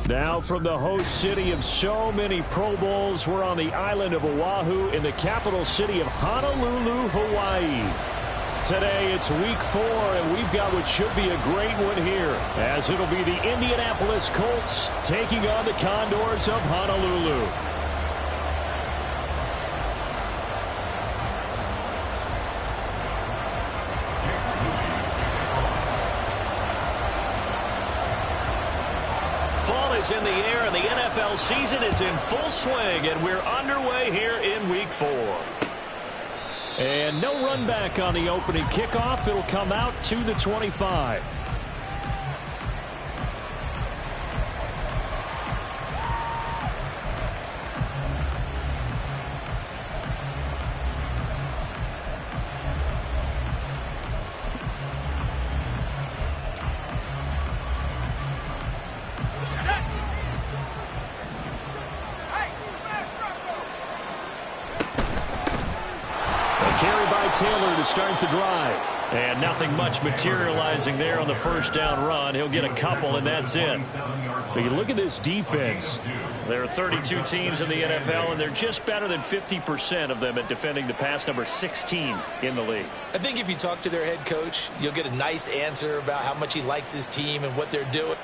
Now from the host city of so many Pro Bowls, we're on the island of Oahu in the capital city of Honolulu, Hawaii. Today it's week 4, and we've got what should be a great one here, as it'll be the Indianapolis Colts taking on the Condors of Honolulu. Fall is in the air, and the NFL season is in full swing, and we're underway here in week 4. And no run back on the opening kickoff. It'll come out to the 25. Taylor to start the drive. And nothing much materializing there on the first down run. He'll get a couple, and that's it. But you look at this defense. There are 32 teams in the NFL, and they're just better than 50% of them at defending the pass, number 16 in the league. I think if you talk to their head coach, you'll get a nice answer about how much he likes his team and what they're doing.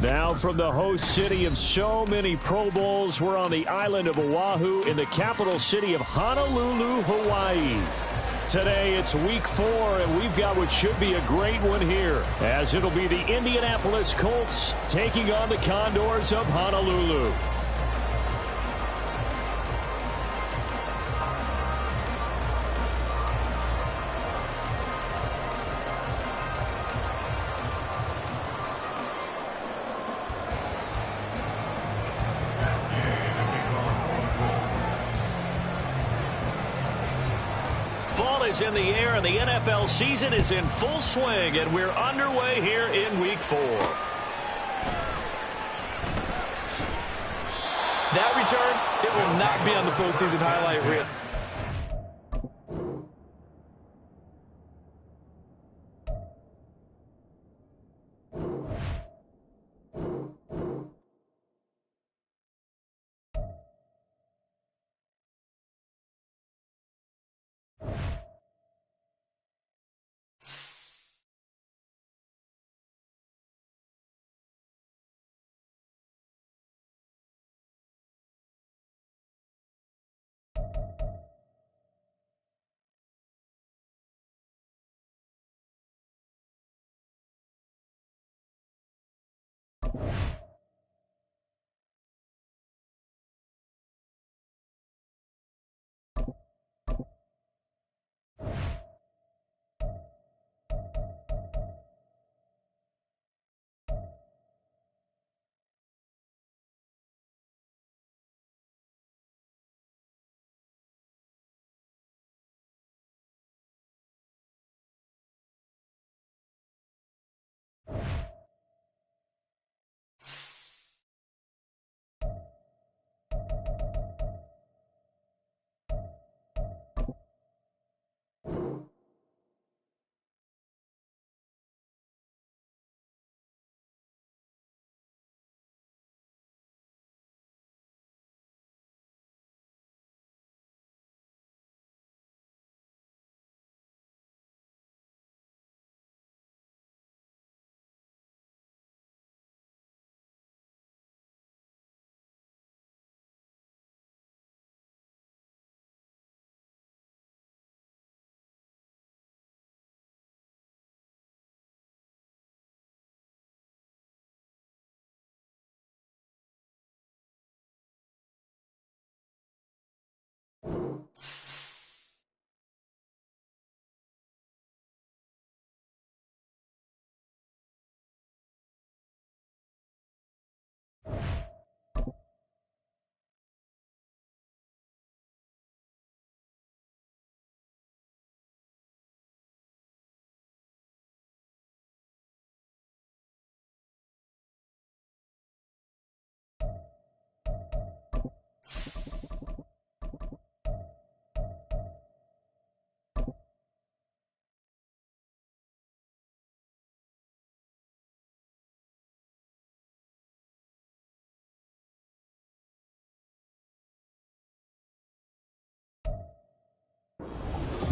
Now from the host city of so many Pro Bowls, we're on the island of Oahu in the capital city of Honolulu, Hawaii. Today it's week 4, and we've got what should be a great one here, as it'll be the Indianapolis Colts taking on the Condors of Honolulu. Fall is in the air, and the NFL season is in full swing, and we're underway here in Week 4. That return, it will not be on the postseason highlight reel.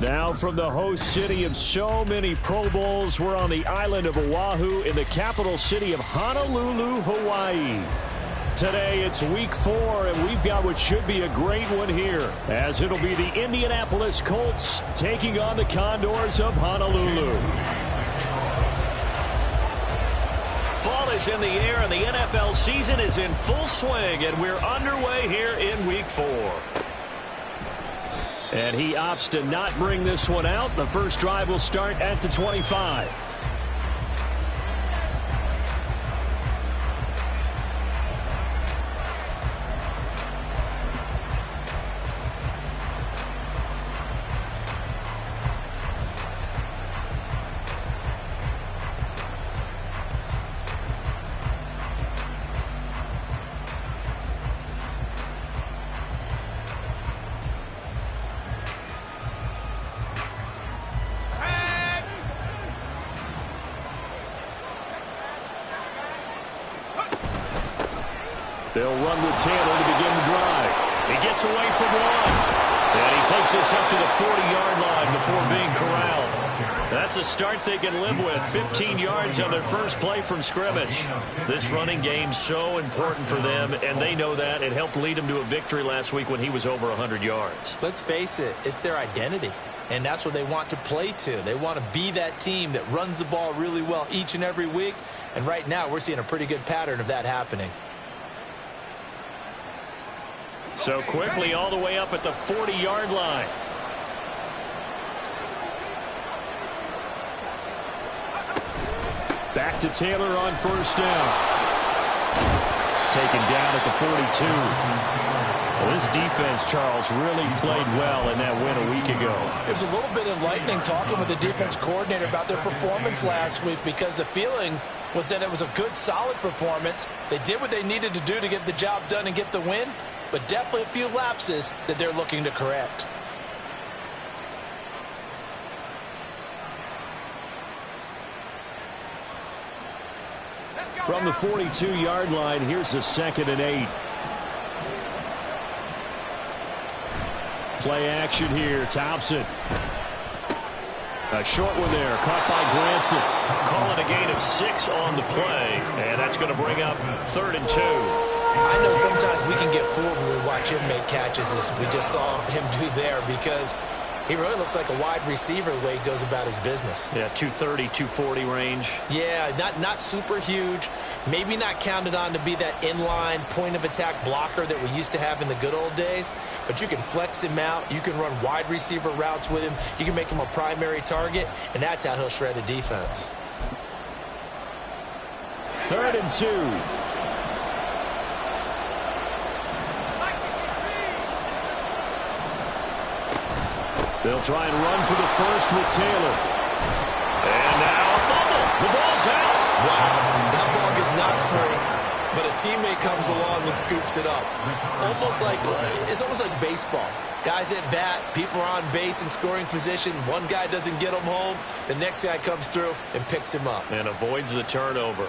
Now from the host city of so many Pro Bowls, we're on the island of Oahu in the capital city of Honolulu, Hawaii. Today it's week 4, and we've got what should be a great one here, as it'll be the Indianapolis Colts taking on the Condors of Honolulu. Fall is in the air, and the NFL season is in full swing, and we're underway here in Week 4. And he opts to not bring this one out. The first drive will start at the 25. They'll run with Taylor to begin the drive. He gets away from one. And he takes this up to the 40-yard line before being corralled. That's a start they can live with. 15 yards on their first play from scrimmage. This running game's so important for them, and they know that. It helped lead them to a victory last week when he was over 100 yards. Let's face it, it's their identity. And that's what they want to play to. They want to be that team that runs the ball really well each and every week. And right now, we're seeing a pretty good pattern of that happening. So quickly all the way up at the 40-yard line. Back to Taylor on first down. Taken down at the 42. Well, this defense, Charles, really played well in that win a week ago. It was a little bit enlightening talking with the defense coordinator about their performance last week, because the feeling was that it was a good, solid performance. They did what they needed to do to get the job done and get the win, but definitely a few lapses that they're looking to correct. From the 42-yard line, here's a 2nd and 8. Play action here. Thompson. A short one there. Caught by Granson. Calling a gain of 6 on the play. And that's going to bring up 3rd and 2. I know sometimes we can get fooled when we watch him make catches, as we just saw him do there, because he really looks like a wide receiver the way he goes about his business. Yeah, 230, 240 range. Yeah, not super huge. Maybe not counted on to be that inline point-of-attack blocker that we used to have in the good old days. But you can flex him out. You can run wide receiver routes with him. You can make him a primary target, and that's how he'll shred a defense. 3rd and 2. They'll try and run for the first with Taylor. And now a fumble. The ball's out. Wow, that ball is not free, but a teammate comes along and scoops it up. It's almost like baseball. Guys at bat, people are on base in scoring position. One guy doesn't get him home. The next guy comes through and picks him up. And avoids the turnover.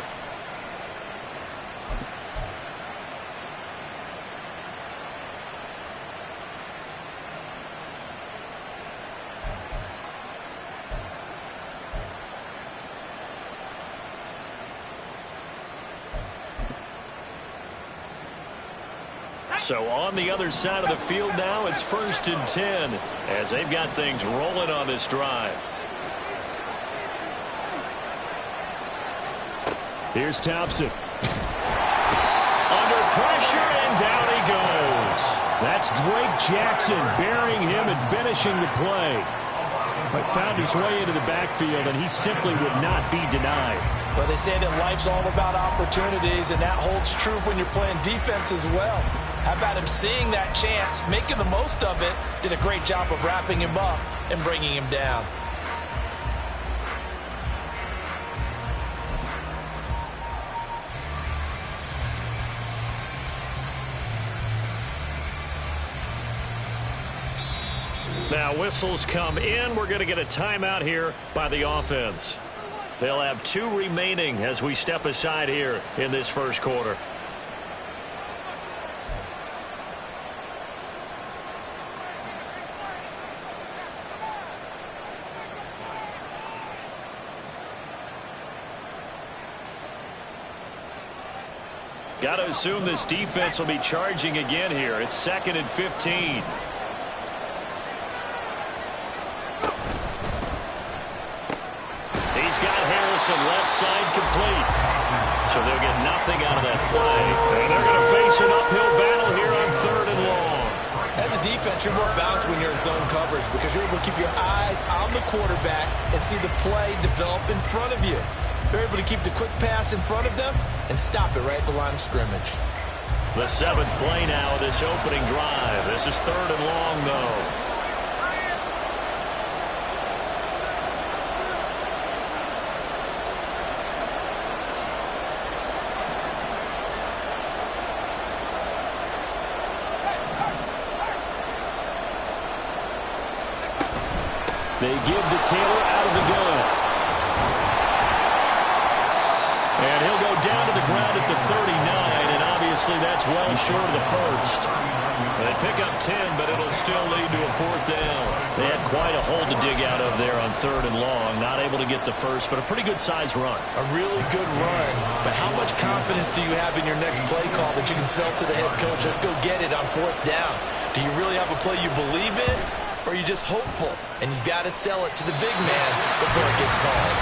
So on the other side of the field now, it's 1st and 10 as they've got things rolling on this drive. Here's Thompson. Under pressure, and down he goes. That's Drake Jackson burying him and finishing the play. But found his way into the backfield, and he simply would not be denied. Well, they say that life's all about opportunities, and that holds true when you're playing defense as well. How about him seeing that chance, making the most of it, did a great job of wrapping him up and bringing him down. Now whistles come in. We're going to get a timeout here by the offense. They'll have 2 remaining as we step aside here in this first quarter. Got to assume this defense will be charging again here. It's 2nd and 15. He's got Harrison left side complete. So they'll get nothing out of that play. And they're going to face an uphill battle here on 3rd and long. As a defense, But you're more balanced when you're in zone coverage because you're able to keep your eyes on the quarterback and see the play develop in front of you. They're able to keep the quick pass in front of them and stop it right at the line of scrimmage. The 7th play now of this opening drive. This is 3rd and long, though. They give to Taylor out of the gun. And he'll go down to the ground at the 39, and obviously that's well short of the first. They pick up 10, but it'll still lead to a 4th down. They had quite a hole to dig out of there on 3rd and long. Not able to get the first, but a pretty good-sized run. A really good run, but how much confidence do you have in your next play call that you can sell to the head coach? Let's go get it on 4th down. Do you really have a play you believe in? Or are you just hopeful, and you got to sell it to the big man before it gets called?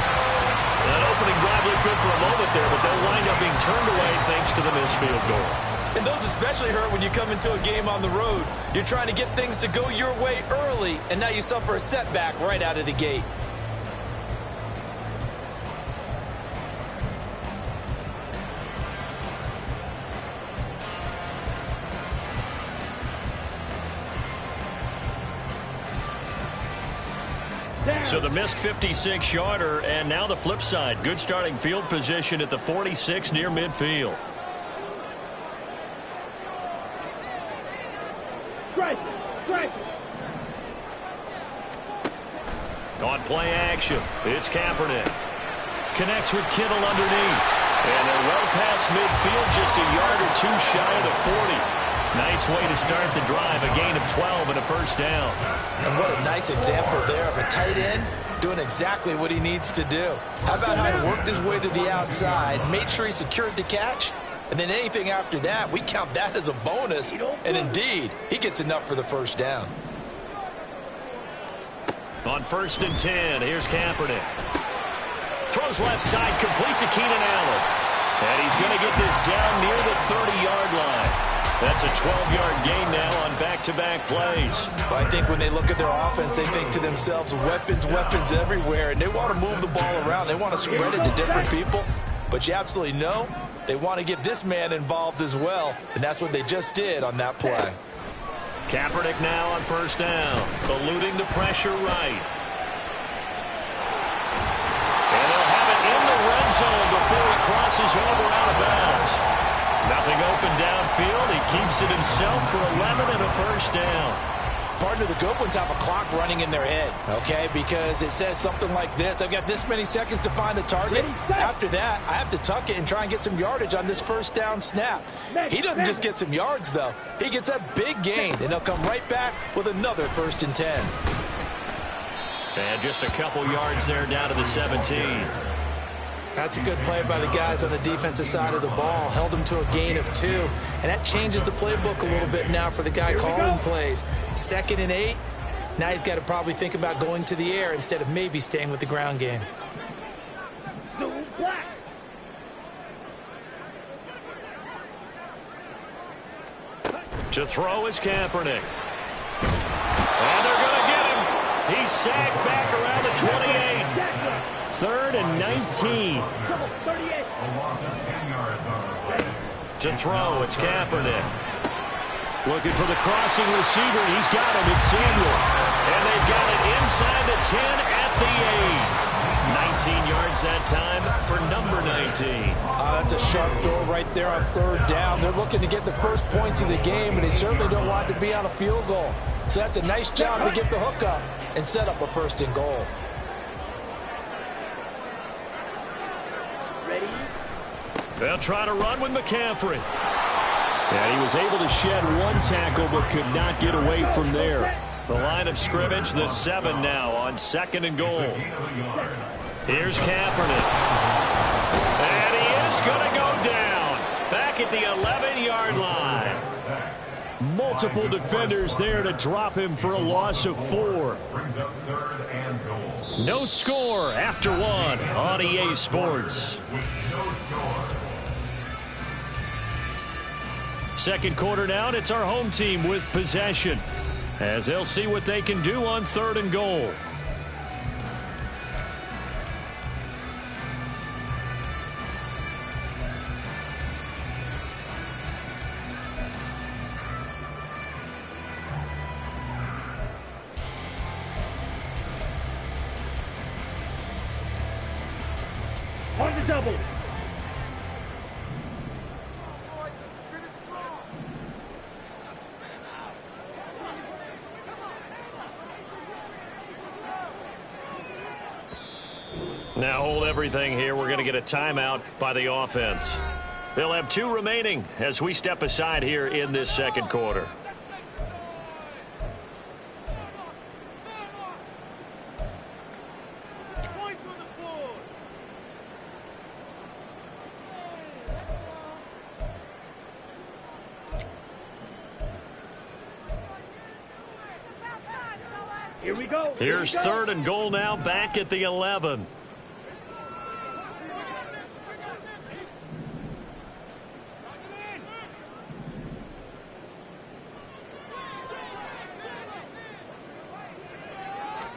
That opening drive looked good for a moment there, but they'll wind up being turned away thanks to the missed field goal. And those especially hurt when you come into a game on the road. You're trying to get things to go your way early, and now you suffer a setback right out of the gate. So the missed 56-yarder, and now the flip side. Good starting field position at the 46 near midfield. On play action, it's Kaepernick. Connects with Kittle underneath. And they're well past midfield, just a yard or two shy of the 40. Nice way to start the drive, a gain of 12 and a 1st down. And what a nice example there of a tight end doing exactly what he needs to do. How about how he worked his way to the outside, made sure he secured the catch, and then anything after that, we count that as a bonus. And indeed, he gets enough for the 1st down. On 1st and 10, here's Kaepernick. Throws left side, complete to Keenan Allen. And he's going to get this down near the 30-yard line. That's a 12-yard gain now on back-to-back plays. Well, I think when they look at their offense, they think to themselves, weapons, weapons everywhere, and they want to move the ball around. They want to spread it to different people, but you absolutely know they want to get this man involved as well, and that's what they just did on that play. Kaepernick now on 1st down, eluding the pressure right. And they'll have it in the red zone before he crosses over out of bounds. Nothing open downfield. He keeps it himself for 11 and a 1st down. Part of the good ones have a clock running in their head, okay, because it says something like this. I've got this many seconds to find a target. After that, I have to tuck it and try and get some yardage on this 1st down snap. He doesn't just get some yards, though. He gets a big gain, and they'll come right back with another 1st and 10. And just a couple yards there down to the 17. That's a good play by the guys on the defensive side of the ball. Held them to a gain of 2. And that changes the playbook a little bit now for the guy calling plays. 2nd and 8. Now he's got to probably think about going to the air instead of maybe staying with the ground game. To throw is Kaepernick. And they're going to get him. He's sacked back around the 28. 3rd and 19. To throw, it's Kaepernick. Looking for the crossing receiver. He's got him. It's Samuel. And they've got it inside the 10 at the 8. 19 yards that time for number 19. That's a sharp throw right there on 3rd down. They're looking to get the first points of the game, and they certainly don't want to be on a field goal. So that's a nice job to get the hook up and set up a 1st and goal. They'll try to run with McCaffrey. And he was able to shed one tackle but could not get away from there. The line of scrimmage, the 7 now on 2nd and goal. Here's Kaepernick. And he is going to go down. Back at the 11-yard line. Multiple defenders there to drop him for a loss of 4. No score after 1 on EA Sports. Second quarter now, and it's our home team with possession. as they'll see what they can do on 3rd and goal. On the double. Now hold everything here. We're going to get a timeout by the offense. They'll have 2 remaining as we step aside here in this 2nd quarter. Here we go. Here's 3rd and goal now, back at the 11.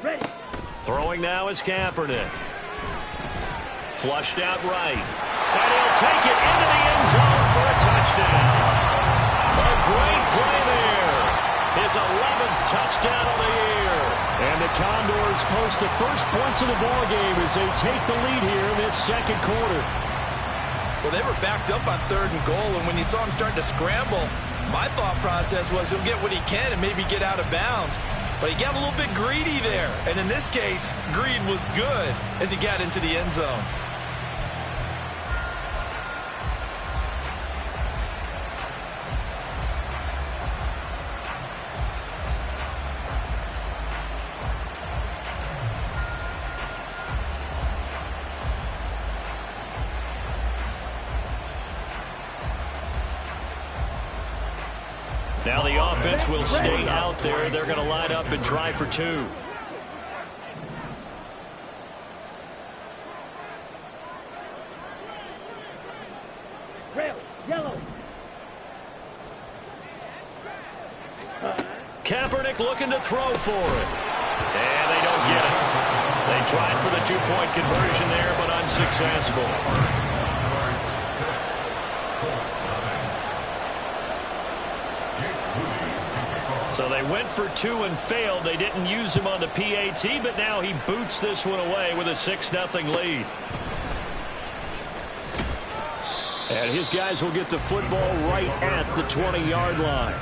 Ready. Throwing now is Kaepernick. Flushed out right. And he'll take it into the end zone for a touchdown. A great play there. His 11th touchdown of the year. And the Condors post the first points of the ballgame as they take the lead here in this 2nd quarter. Well, they were backed up on 3rd and goal, and when you saw him starting to scramble, my thought process was he'll get what he can and maybe get out of bounds. But he got a little bit greedy there. And in this case, greed was good as he got into the end zone. Now the offense will stay out there. They're going to line up and try for 2. Red, yellow. Kaepernick looking to throw for it. And they don't get it. They tried for the 2-point conversion there, but unsuccessful. So they went for 2 and failed. They didn't use him on the PAT, but now he boots this one away with a 6-0 lead. And his guys will get the football right at the 20-yard line.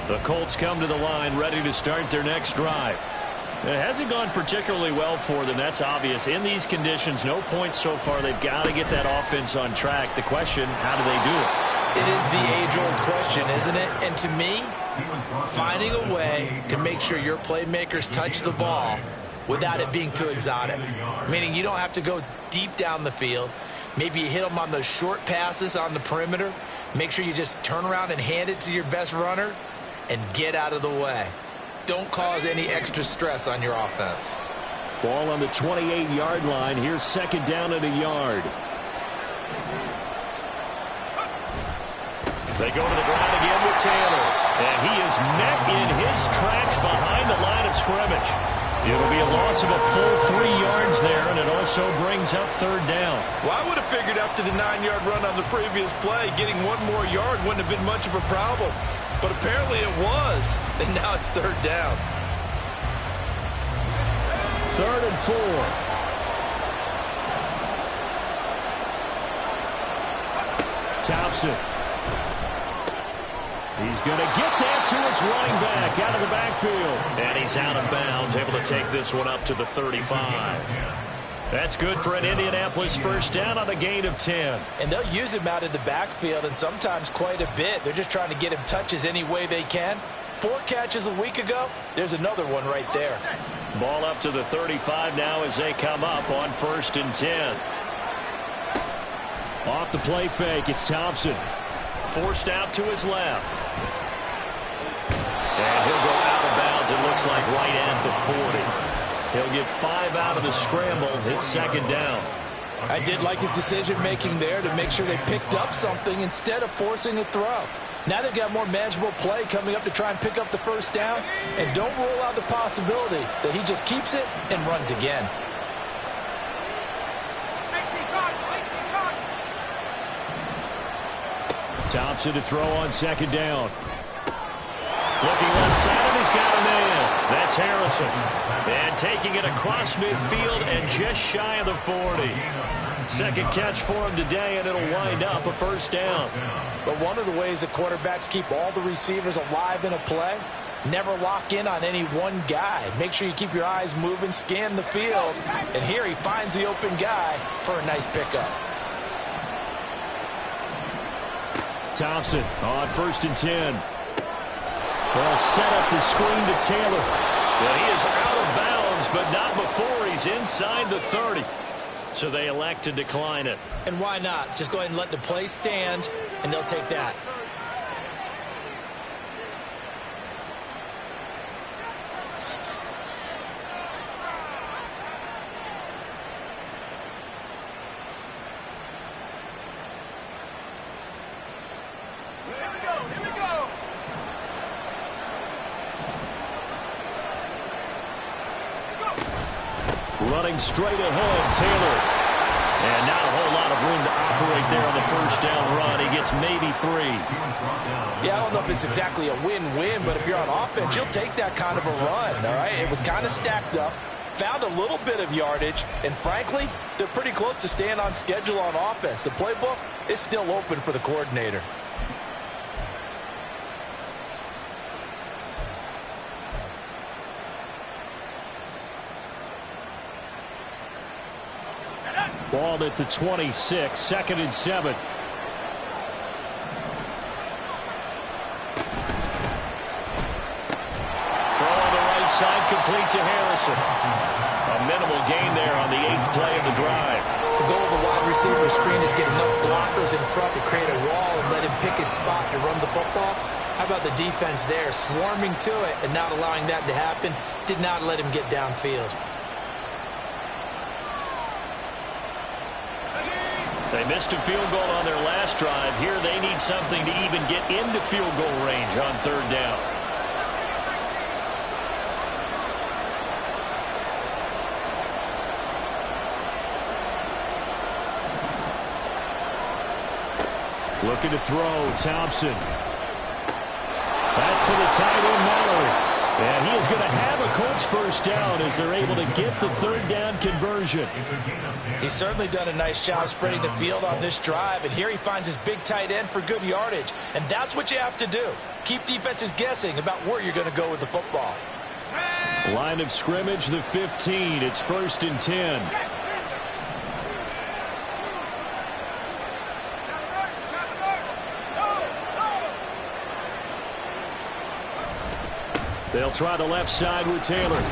The Colts come to the line ready to start their next drive. It hasn't gone particularly well for them. That's obvious. In these conditions, no points so far. They've got to get that offense on track. The question, how do they do it? It is the age-old question, isn't it? And to me, finding a way to make sure your playmakers touch the ball without it being too exotic. Meaning you don't have to go deep down the field. Maybe you hit them on those short passes on the perimeter. Make sure you just turn around and hand it to your best runner and get out of the way. Don't cause any extra stress on your offense. Ball on the 28-yard line. Here's 2nd down and a yard. They go to the ground again with Taylor. And he is met in his tracks behind the line of scrimmage. It'll be a loss of a full 3 yards there, and it also brings up 3rd down. Well, I would have figured after the 9-yard run on the previous play, getting 1 more yard wouldn't have been much of a problem. But apparently it was, and now it's 3rd down. 3rd and 4. Thompson. He's going to get that to his running back out of the backfield. And he's out of bounds, able to take this one up to the 35. That's good for an Indianapolis first down on a gain of 10. And they'll use him out of the backfield and sometimes quite a bit. They're just trying to get him touches any way they can. 4 catches a week ago. There's another one right there. Ball up to the 35 now as they come up on 1st and 10. Off the play fake, it's Thompson. Forced out to his left. And he'll go out of bounds. It looks looks like right at the 40. He'll get 5 out of the scramble. It's second down. I did like his decision-making there to make sure they picked up something instead of forcing a throw. Now they've got more manageable play coming up to try and pick up the first down, and don't rule out the possibility that he just keeps it and runs again. Thompson to throw on second down. Looking left side, and he's got a man. That's Harrison. And taking it across midfield and just shy of the 40. Second catch for him today, and it'll wind up a first down. But one of the ways that quarterbacks keep all the receivers alive in a play, never lock in on any one guy. Make sure you keep your eyes moving, scan the field. And here he finds the open guy for a nice pickup. Thompson on 1st and 10. They'll set up the screen to Taylor. Well, he is out of bounds, but not before he's inside the 30. So they elect to decline it. And why not? Just go ahead and let the play stand, and they'll take that. Running straight ahead, Taylor. And not a whole lot of room to operate there on the first down run. He gets maybe 3. Yeah, I don't know if it's exactly a win-win, but if you're on offense, you'll take that kind of a run, all right? It was kind of stacked up, found a little bit of yardage, and frankly, they're pretty close to staying on schedule on offense. The playbook is still open for the coordinator. Ball at the 26, 2nd and 7. Throw on the right side, complete to Harrison. A minimal gain there on the 8th play of the drive. The goal of a wide receiver screen is get enough blockers in front to create a wall and let him pick his spot to run the football. How about the defense there, swarming to it and not allowing that to happen? Did not let him get downfield. They missed a field goal on their last drive. Here they need something to even get into field goal range on 3rd down. Looking to throw, Thompson. That's to the tight end, Mallory. And he is going to have a Colts first down as they're able to get the 3rd down conversion. He's certainly done a nice job spreading the field on this drive, and here he finds his big tight end for good yardage. And that's what you have to do. Keep defenses guessing about where you're going to go with the football. Line of scrimmage, the 15. It's 1st and 10. They'll try the left side with Taylor.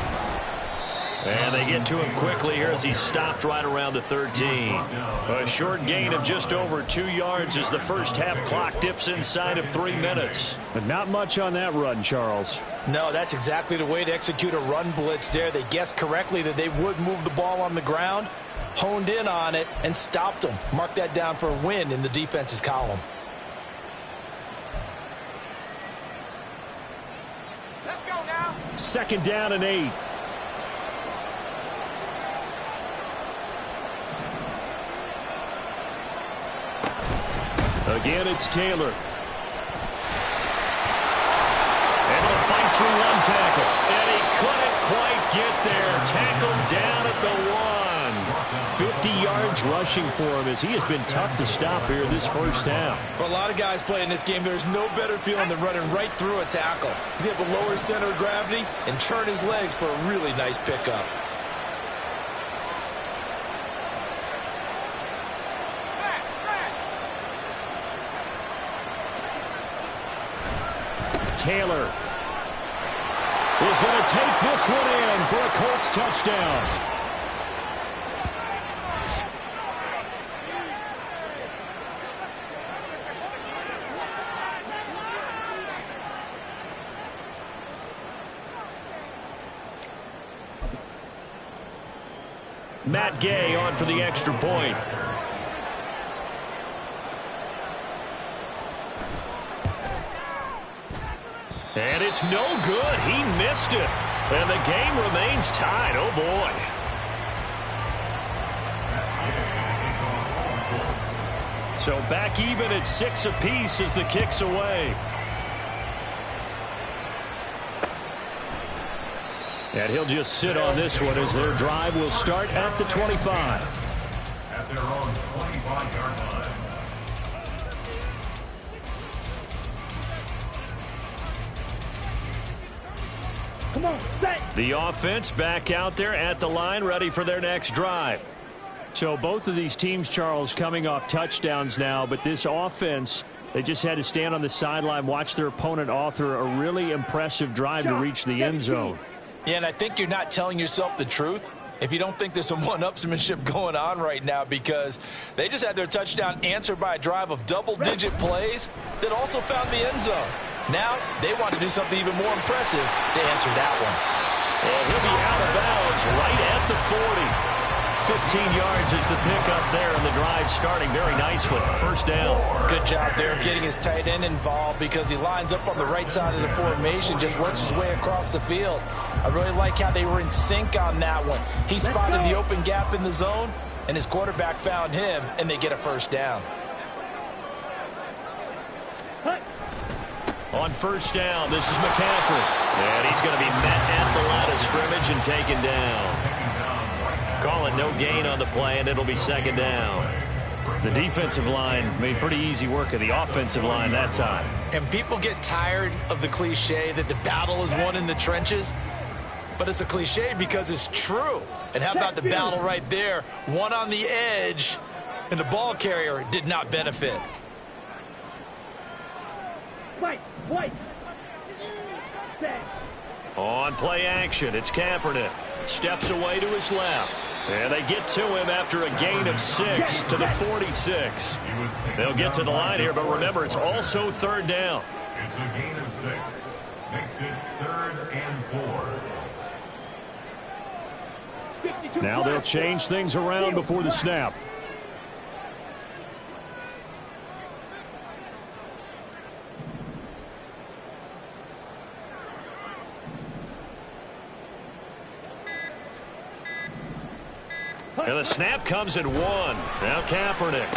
And they get to him quickly here as he stopped right around the 13. A short gain of just over 2 yards as the first half clock dips inside of 3 minutes. But not much on that run, Charles. No, that's exactly the way to execute a run blitz there. They guessed correctly that they would move the ball on the ground, honed in on it, and stopped them. Mark that down for a win in the defense's column. Let's go now. 2nd down and 8. Again, it's Taylor. Able to fight through one tackle. And he couldn't quite get there. Tackled down at the 1. 50 yards rushing for him as he has been tough to stop here this first half. For a lot of guys playing this game, there's no better feeling than running right through a tackle. He's able to lower his center of gravity and churn his legs for a really nice pickup. Taylor is going to take this one in for a Colts touchdown. Matt Gay on for the extra point. And it's no good. He missed it. And the game remains tied. Oh, boy. So back even at 6 apiece as the kick's away. And he'll just sit on this one as their drive will start at the 25. At their own 25-yard line. Come on, set. The offense back out there at the line, ready for their next drive. So both of these teams, Charles, coming off touchdowns now, but this offense, they just had to stand on the sideline, watch their opponent author a really impressive drive to reach the end zone. Yeah, and I think you're not telling yourself the truth if you don't think there's some one-upsmanship going on right now, because they just had their touchdown answered by a drive of double-digit plays that also found the end zone. Now they want to do something even more impressive to answer that one. And he'll be out of bounds right at the 40. 15 yards is the pickup there, and the drive starting very nicely. First down. Good job there getting his tight end involved, because he lines up on the right side of the formation, just works his way across the field. I really like how they were in sync on that one. He spotted the open gap in the zone, and his quarterback found him, and they get a first down. On first down, this is McCaffrey. And he's going to be met at the line of scrimmage and taken down. Calling no gain on the play, and it'll be second down. The defensive line made pretty easy work of the offensive line that time. And people get tired of the cliche that the battle is won in the trenches. But it's a cliche because it's true. And how about the battle right there? One on the edge, and the ball carrier did not benefit. On play action, it's Kaepernick. Steps away to his left. And they get to him after a gain of 6 to the 46. They'll get to the line here, but remember, it's also third down. It's a gain of 6. Makes it 3rd and 4. Now they'll change things around before the snap. And the snap comes at 1. Now Kaepernick.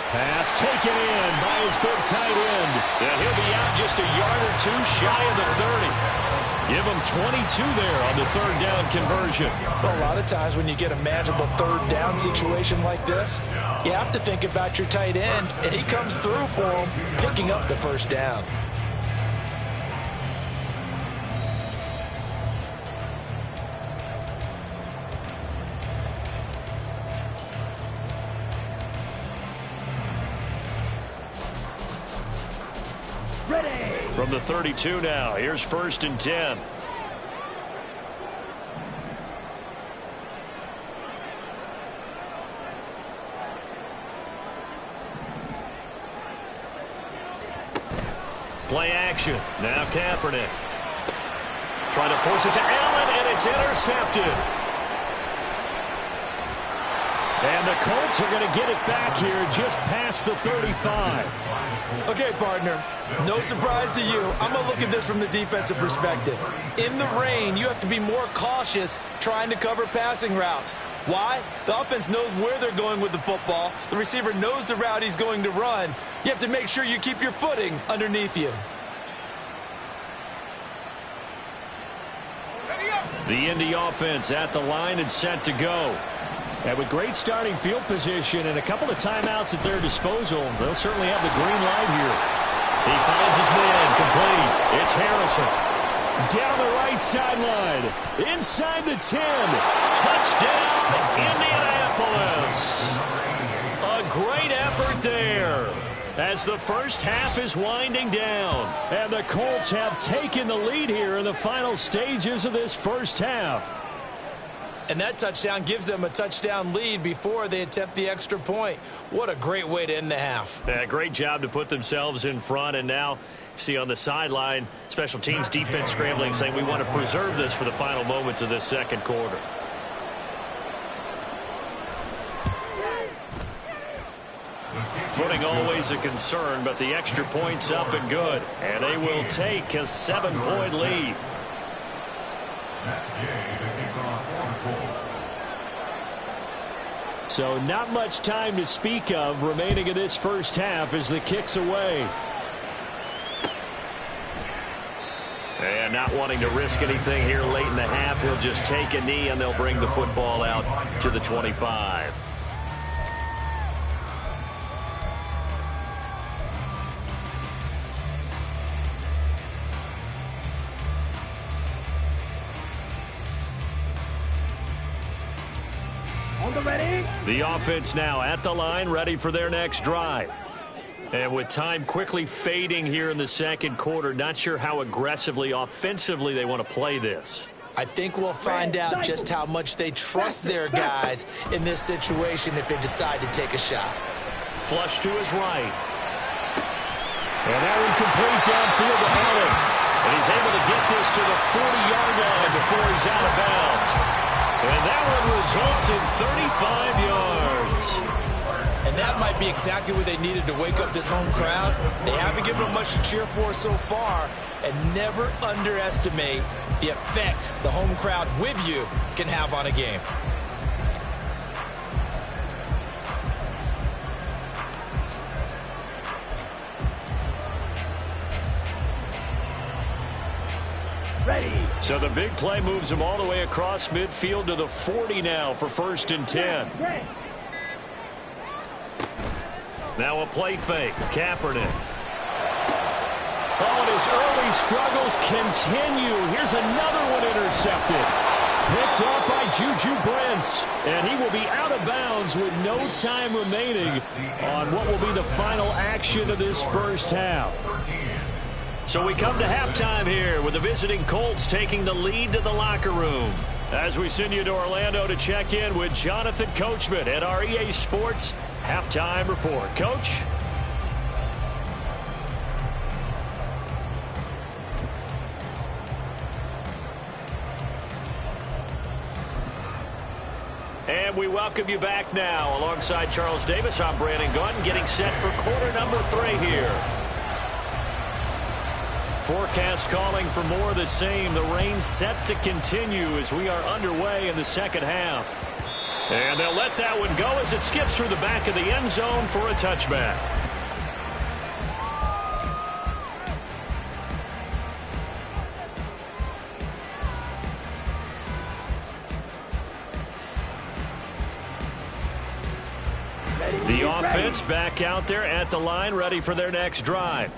Pass taken in by his big tight end. And he'll be out just a yard or two shy of the 30. Give him 22 there on the third down conversion. Well, a lot of times when you get a manageable third down situation like this, you have to think about your tight end, and he comes through for him, picking up the first down. From the 32 now, here's 1st and 10. Play action. Now Kaepernick. Trying to force it to Allen, and it's intercepted. And the Colts are going to get it back here just past the 35. Okay, partner, no surprise to you. I'm going to look at this from the defensive perspective. In the rain, you have to be more cautious trying to cover passing routes. Why? The offense knows where they're going with the football. The receiver knows the route he's going to run. You have to make sure you keep your footing underneath you. The Indy offense at the line and set to go. And with great starting field position and a couple of timeouts at their disposal, they'll certainly have the green light here. He finds his man complete. It's Harrison. Down the right sideline. Inside the 10. Touchdown, Indianapolis. A great effort there as the first half is winding down. And the Colts have taken the lead here in the final stages of this first half. And that touchdown gives them a touchdown lead before they attempt the extra point. What a great way to end the half. Yeah, great job to put themselves in front. And now, see on the sideline, special teams defense scrambling, saying we want to preserve this for the final moments of this second quarter. Footing always a concern, but the extra point's up and good. And they will take a 7-point lead. So not much time to speak of remaining in this first half as the kick's away. And not wanting to risk anything here late in the half, he'll just take a knee and they'll bring the football out to the 25. The offense now at the line, ready for their next drive. And with time quickly fading here in the second quarter, not sure how aggressively, offensively they want to play this. I think we'll find out just how much they trust their guys in this situation if they decide to take a shot. Flush to his right. And that one complete downfield to Allen. And he's able to get this to the 40-yard line before he's out of bounds. And that one results in 35 yards. And that might be exactly what they needed to wake up this home crowd. They haven't given them much to cheer for so far. And never underestimate the effect the home crowd with you can have on a game. So the big play moves him all the way across midfield to the 40 now for 1st and 10. Now a play fake. Kaepernick. Oh, and his early struggles continue. Here's another one intercepted. Picked off by Juju Brents. And he will be out of bounds with no time remaining on what will be the final action of this first half. So we come to halftime here with the visiting Colts taking the lead to the locker room. As we send you to Orlando to check in with Jonathan Coachman at our EA Sports Halftime Report. Coach? And we welcome you back now. Alongside Charles Davis, I'm Brandon Gaudin, getting set for quarter number 3 here. Forecast calling for more of the same. The rain set to continue as we are underway in the second half. And they'll let that one go as it skips through the back of the end zone for a touchback. The offense back out there at the line, ready for their next drive.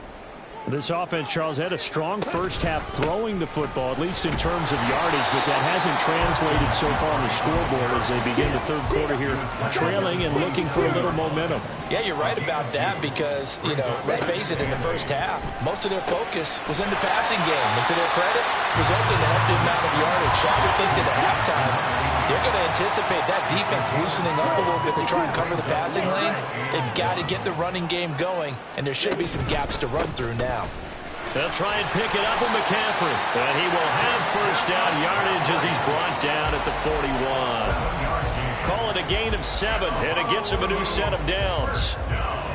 This offense, Charles, had a strong first half throwing the football, at least in terms of yardage, but that hasn't translated so far on the scoreboard as they begin the third quarter here, trailing and looking for a little momentum. Yeah, you're right about that because, let's face it, in the first half, most of their focus was in the passing game. And to their credit, resulted in a healthy amount of yardage. So I would think that at halftime, they're going to anticipate that defense loosening up a little bit to try and cover the passing lanes. They've got to get the running game going, and there should be some gaps to run through now. They'll try and pick it up with McCaffrey. And he will have first down yardage as he's brought down at the 41. Call it a gain of 7, and it gets him a new set of downs.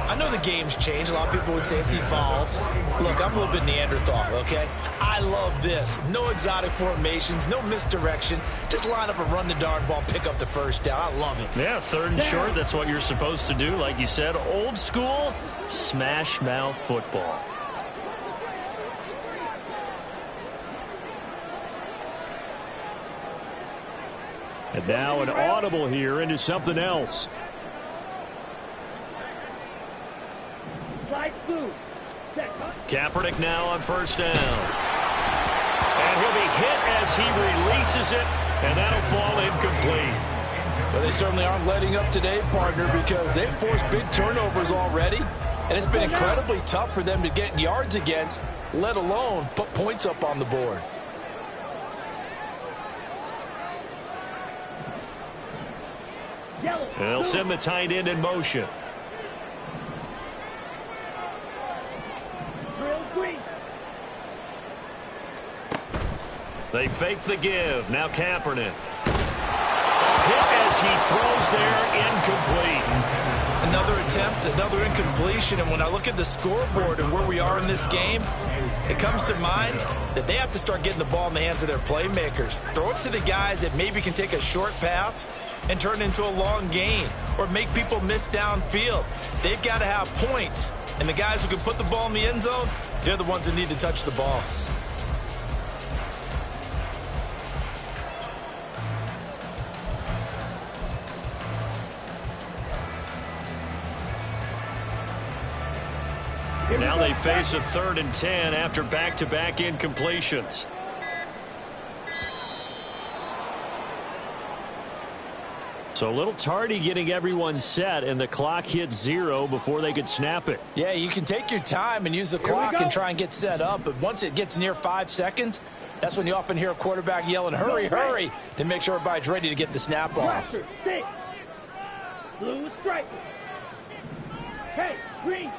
I know the game's changed. A lot of people would say it's evolved. Look, I'm a little bit Neanderthal, okay? I love this. No exotic formations, no misdirection. Just line up a run the darn ball, pick up the first down. I love it. Yeah, 3rd and short, that's what you're supposed to do. Like you said, old school, smash mouth football. And now an audible here into something else. Kaepernick now on first down. And he'll be hit as he releases it, and that'll fall incomplete. Well, they certainly aren't letting up today, partner, because they've forced big turnovers already, and it's been incredibly tough for them to get yards against, let alone put points up on the board. And they'll send the tight end in motion. They fake the give. Now Kaepernick. Hit as he throws there, incomplete. Another attempt, another incompletion, and when I look at the scoreboard and where we are in this game, it comes to mind that they have to start getting the ball in the hands of their playmakers. Throw it to the guys that maybe can take a short pass and turn it into a long gain or make people miss downfield. They've got to have points, and the guys who can put the ball in the end zone, they're the ones that need to touch the ball. Now they face a 3rd and 10 after back-to-back incompletions. So a little tardy getting everyone set, and the clock hits 0 before they could snap it. Yeah, you can take your time and use the clock and try and get set up, but once it gets near 5 seconds, that's when you often hear a quarterback yelling, hurry, hurry, to make sure everybody's ready to get the snap off. Six. Blue stripe. Hey, green.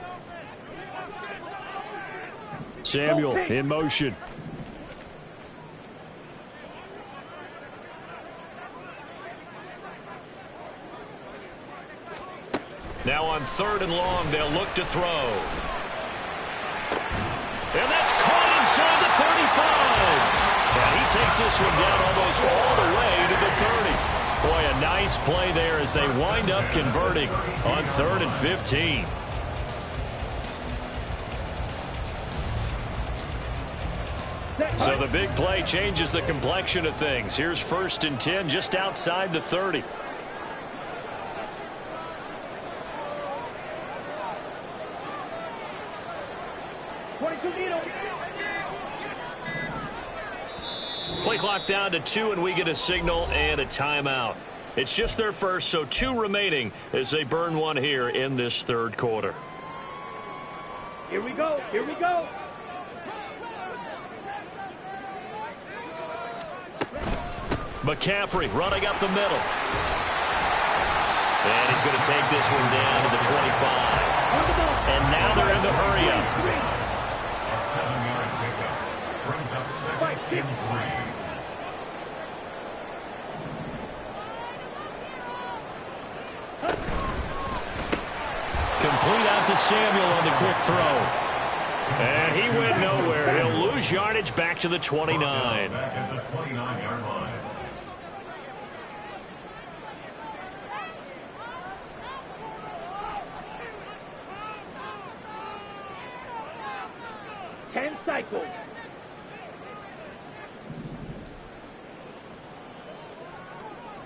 Samuel in motion. Now on 3rd and long, they'll look to throw. And that's caught inside the 35. And he takes this one down almost all the way to the 30. Boy, a nice play there as they wind up converting on 3rd and 15. So the big play changes the complexion of things. Here's 1st and 10 just outside the 30. Play clock down to 2, and we get a signal and a timeout. It's just their first, so 2 remaining as they burn one here in this 3rd quarter. Here we go. Here we go. McCaffrey running up the middle. And he's going to take this one down to the 25. And now they're in the hurry up. A 7-yard pickup. Brings up 2nd and 3. Complete out to Samuel on the quick throw. And he went nowhere. He'll lose yardage back to the 29. Back at the 29-yard line. Cycle.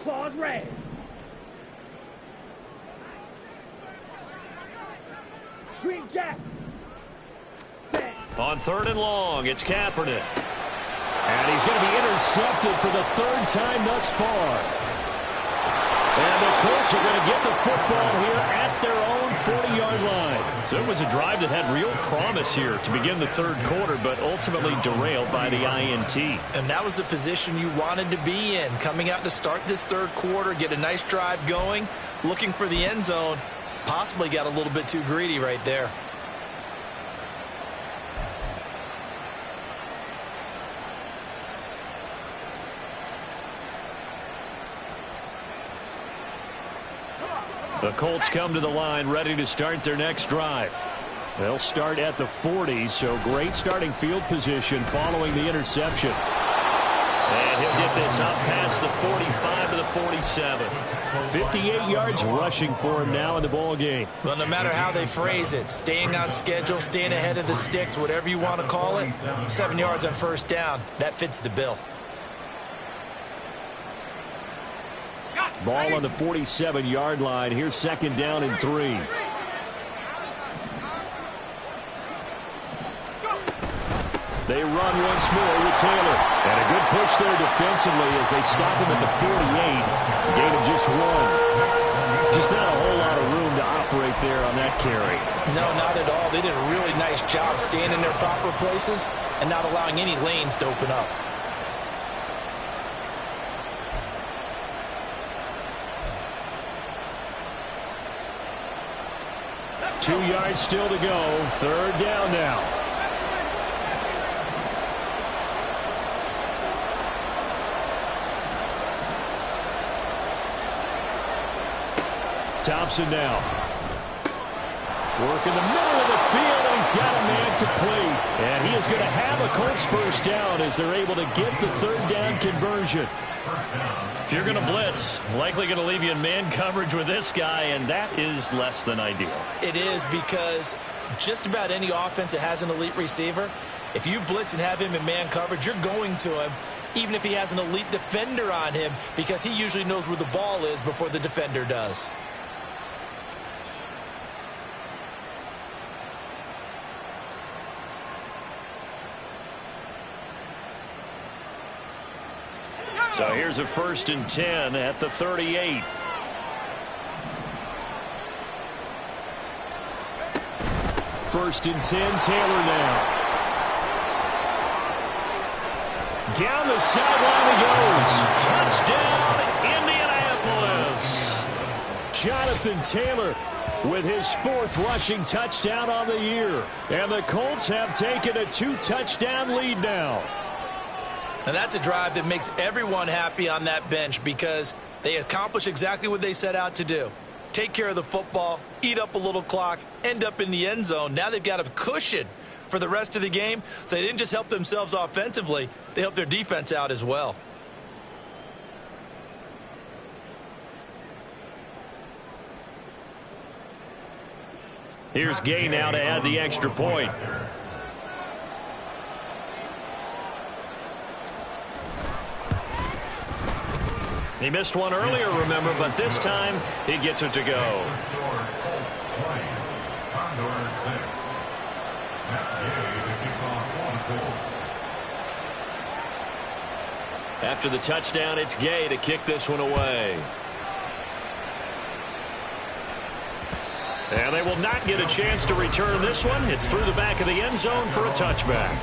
Claws red. Green jack. On 3rd and long, it's Kaepernick. And he's going to be intercepted for the 3rd time thus far. And the Colts are going to get the football here at their own 40-yard line. So it was a drive that had real promise here to begin the 3rd quarter, but ultimately derailed by the INT. And that was the position you wanted to be in, coming out to start this 3rd quarter, get a nice drive going, looking for the end zone. Possibly got a little bit too greedy right there. The Colts come to the line ready to start their next drive. They'll start at the 40, so great starting field position following the interception. And he'll get this up past the 45 to the 47. 58 yards rushing for him now in the ball game. Well, no matter how they phrase it, staying on schedule, staying ahead of the sticks, whatever you want to call it, 7 yards on 1st down, that fits the bill. Ball on the 47-yard line. Here's 2nd down and 3. They run once more with Taylor. And a good push there defensively as they stop him at the 48. Gain of just 1. Just not a whole lot of room to operate there on that carry. No, not at all. They did a really nice job staying in their proper places and not allowing any lanes to open up. Two yards still to go. 3rd down now. Thompson now. Working the middle of the field, and he's got a man complete. And he is going to have a Colts first down as they're able to get the third down conversion. If you're going to blitz, likely going to leave you in man coverage with this guy, and that is less than ideal. It is, because just about any offense that has an elite receiver, if you blitz and have him in man coverage, you're going to him, even if he has an elite defender on him, because he usually knows where the ball is before the defender does. So here's a 1st and 10 at the 38. First and 10, Taylor now. Down the sideline he goes. Touchdown, Indianapolis. Jonathan Taylor with his 4th rushing touchdown on the year. And the Colts have taken a 2-touchdown lead now. And that's a drive that makes everyone happy on that bench, because they accomplish exactly what they set out to do. Take care of the football, eat up a little clock, end up in the end zone. Now they've got a cushion for the rest of the game. So they didn't just help themselves offensively, they helped their defense out as well. Here's Gay now to add the extra point. He missed one earlier, remember, but this time he gets it to go. After the touchdown, it's Gay to kick this one away. And they will not get a chance to return this one. It's through the back of the end zone for a touchback.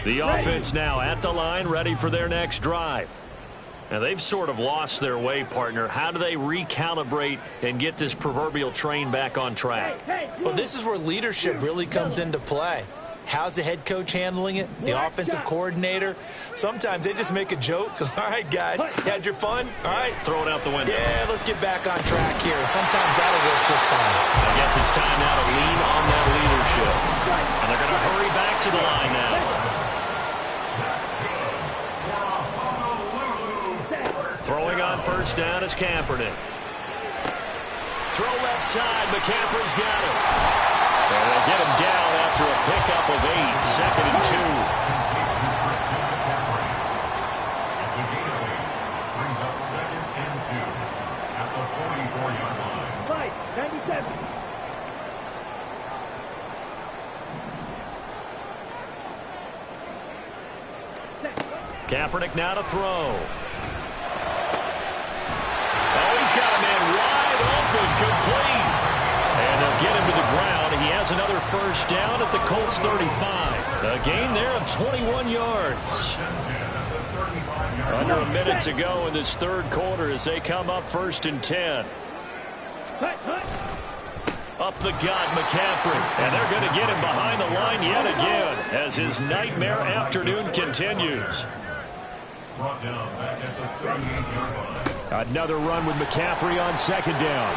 The offense now at the line, ready for their next drive. Now, they've sort of lost their way, partner. How do they recalibrate and get this proverbial train back on track? Well, this is where leadership really comes into play. How's the head coach handling it? The offensive coordinator? Sometimes they just make a joke. All right, guys, you had your fun? All right. Throw it out the window. Yeah, let's get back on track here. And sometimes that'll work just fine. I guess it's time now to lean on that leadership. And they're going to hurry back to the line now. Throwing on first down is Kaepernick. Throw left side. McCaffrey's got it. And they get him down after a pickup of 8. 2nd and 2. Brings up 2nd and 2 at the 44-yard line. 97. Kaepernick now to throw. Oh, he's got a man wide open, complete. And they'll get him to the ground. He has another first down at the Colts 35. A gain there of 21 yards. Under a minute to go in this third quarter as they come up 1st and 10. Up the gut, McCaffrey. And they're going to get him behind the line yet again as his nightmare afternoon continues. Brought down back at the 38-yard line. Another run with McCaffrey on 2nd down.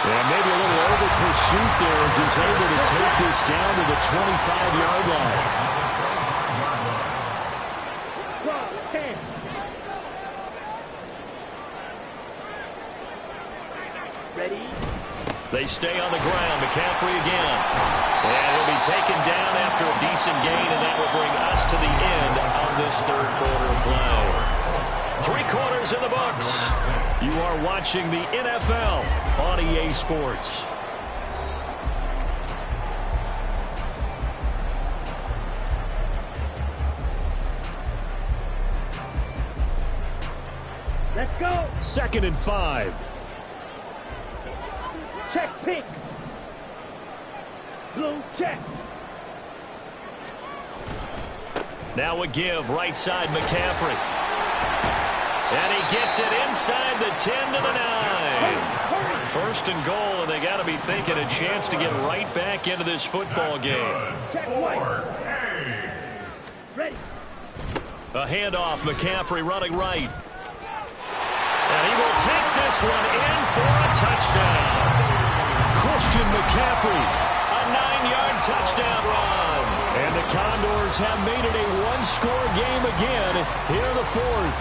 And maybe a little over pursuit there as he's able to take this down to the 25-yard line. Ready? They stay on the ground. McCaffrey again. And he'll be taken down after a decent gain, and that will bring us to the end of this third quarter of play. 3 quarters in the books. You are watching the NFL on EA Sports. Let's go. 2nd and 5. Check pink. Blue check. Now a give, right side, McCaffrey. And he gets it inside the 10 to the 9. First and goal, and they got to be thinking a chance to get right back into this football game. A handoff, McCaffrey running right. And he will take this one in for a touchdown. Christian McCaffrey. A 9-yard touchdown run. And the Condors have made it a one-score game again here in the fourth.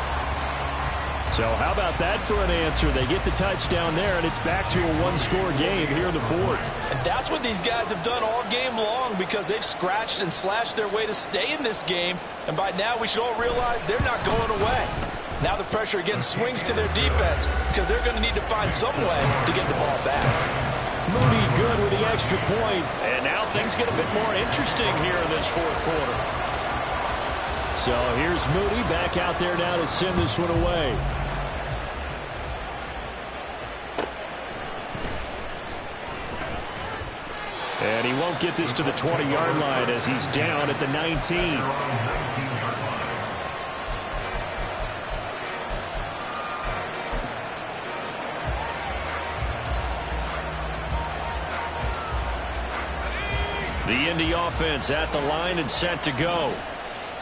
So how about that for an answer? They get the touchdown there, and it's back to a one-score game here in the fourth. And that's what these guys have done all game long because they've scratched and slashed their way to stay in this game. And by now, we should all realize they're not going away. Now the pressure again swings to their defense because they're going to need to find some way to get the ball back. Moody good with the extra point. And now things get a bit more interesting here in this fourth quarter. So here's Moody back out there now to send this one away. And he won't get this to the 20-yard line as he's down at the 19. The Indy offense at the line and set to go.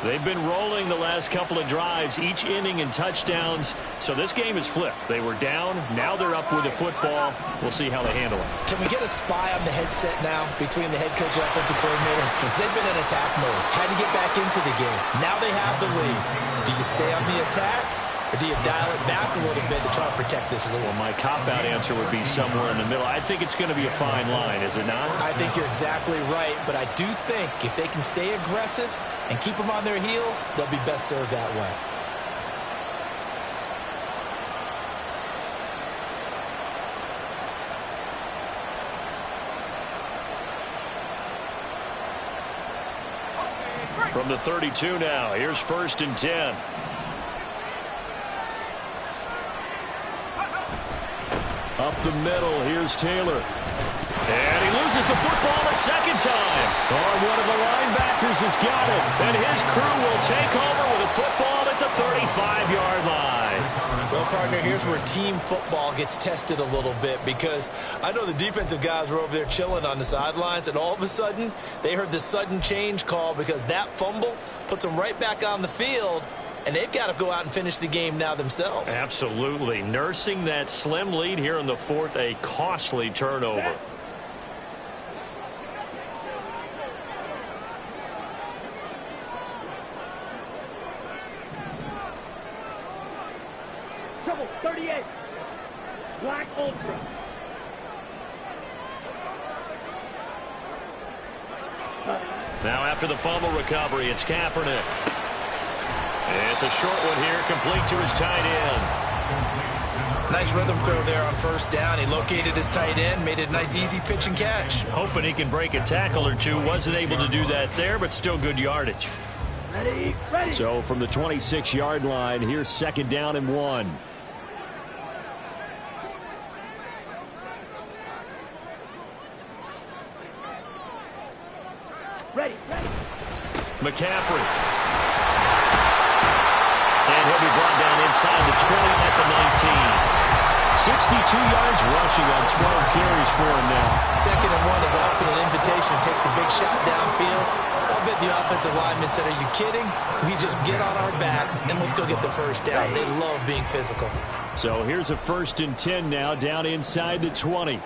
They've been rolling the last couple of drives, each inning in touchdowns. So this game is flipped. They were down. Now they're up with the football. We'll see how they handle it. Can we get a spy on the headset now between the head coach and offensive coordinator? Because they've been in attack mode. Had to get back into the game. Now they have the lead. Do you stay on the attack? Or do you dial it back a little bit to try and protect this lead? Well, my cop-out answer would be somewhere in the middle. I think it's going to be a fine line, is it not? I think you're exactly right, but I do think if they can stay aggressive and keep them on their heels, they'll be best served that way. From the 32 now, here's 1st and 10. Up the middle, here's Taylor. And he loses the football a second time. Oh, one of the linebackers has got it. And his crew will take over with a football at the 35-yard line. Well, partner, here's where team football gets tested a little bit because I know the defensive guys were over there chilling on the sidelines, and all of a sudden, they heard the sudden change call because that fumble puts them right back on the field, and they've got to go out and finish the game now themselves. Absolutely. Nursing that slim lead here in the fourth, a costly turnover. Trouble 38. Black Ultra. Now after the fumble recovery, it's Kaepernick. It's a short one here, complete to his tight end. Nice rhythm throw there on 1st down. He located his tight end, made it a nice easy pitch and catch. Hoping he can break a tackle or two. Wasn't able to do that there, but still good yardage. Ready, ready. So from the 26-yard line, here's 2nd down and 1. Ready, ready. McCaffrey. And he'll be brought down inside the 20 at the 19. 62 yards rushing on 12 carries for him now. 2nd and 1 is often an invitation to take the big shot downfield. I bet the offensive lineman said, are you kidding? We just get on our backs and let's go get the 1st down. They love being physical. So here's a 1st and 10 now down inside the 20.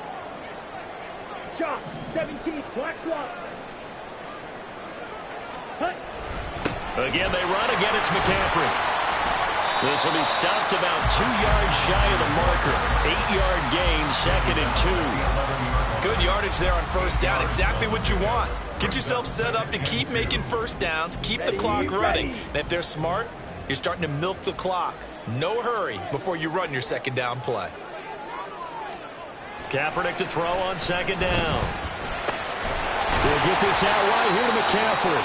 Shot 17. Black block. Hut. Again, they run. Again, it's McCaffrey. This will be stopped about 2 yards shy of the marker. 8-yard gain, 2nd and 2. Good yardage there on 1st down. Exactly what you want. Get yourself set up to keep making 1st downs, keep the clock running. And if they're smart, you're starting to milk the clock. No hurry before you run your 2nd down play. Kaepernick to throw on 2nd down. They'll get this out right here to McCaffrey.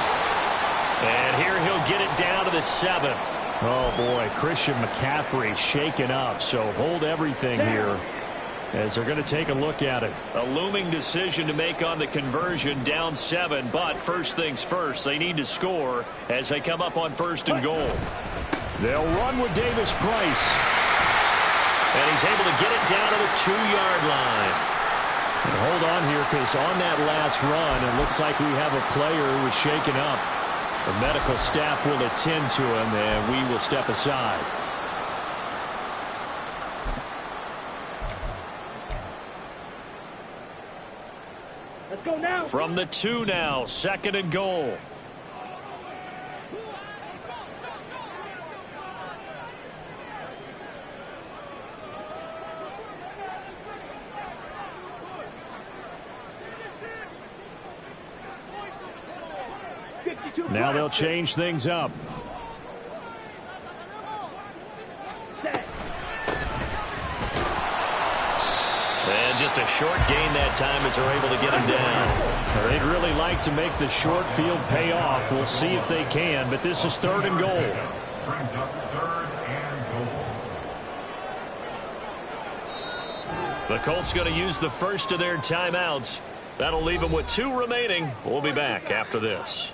And here he'll get it down to the 7. Oh, boy, Christian McCaffrey shaken up, so hold everything here as they're going to take a look at it. A looming decision to make on the conversion, down 7, but first things first, they need to score as they come up on 1st and goal. They'll run with Davis Price. And he's able to get it down to the 2-yard line. And hold on here, because on that last run, it looks like we have a player who was shaken up. The medical staff will attend to him, and we will step aside. Let's go now. From the 2 now, 2nd and goal. Now they'll change things up. And just a short gain that time as they're able to get him down. They'd really like to make the short field pay off. We'll see if they can, but this is 3rd and goal. Brings up 3rd and goal. The Colts going to use the first of their timeouts. That'll leave them with 2 remaining. We'll be back after this.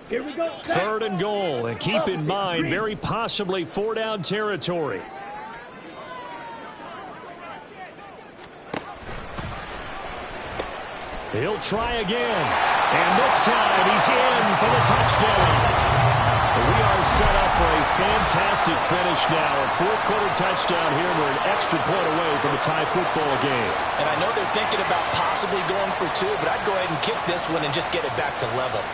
Here we go. 3rd and goal, and keep in mind, very possibly 4-down territory. He'll try again, and this time he's in for the touchdown. We are set up for a fantastic finish now. A 4th-quarter touchdown here. We're an extra point away from a tie football game. And I know they're thinking about possibly going for 2, but I'd go ahead and kick this one and just get it back to level.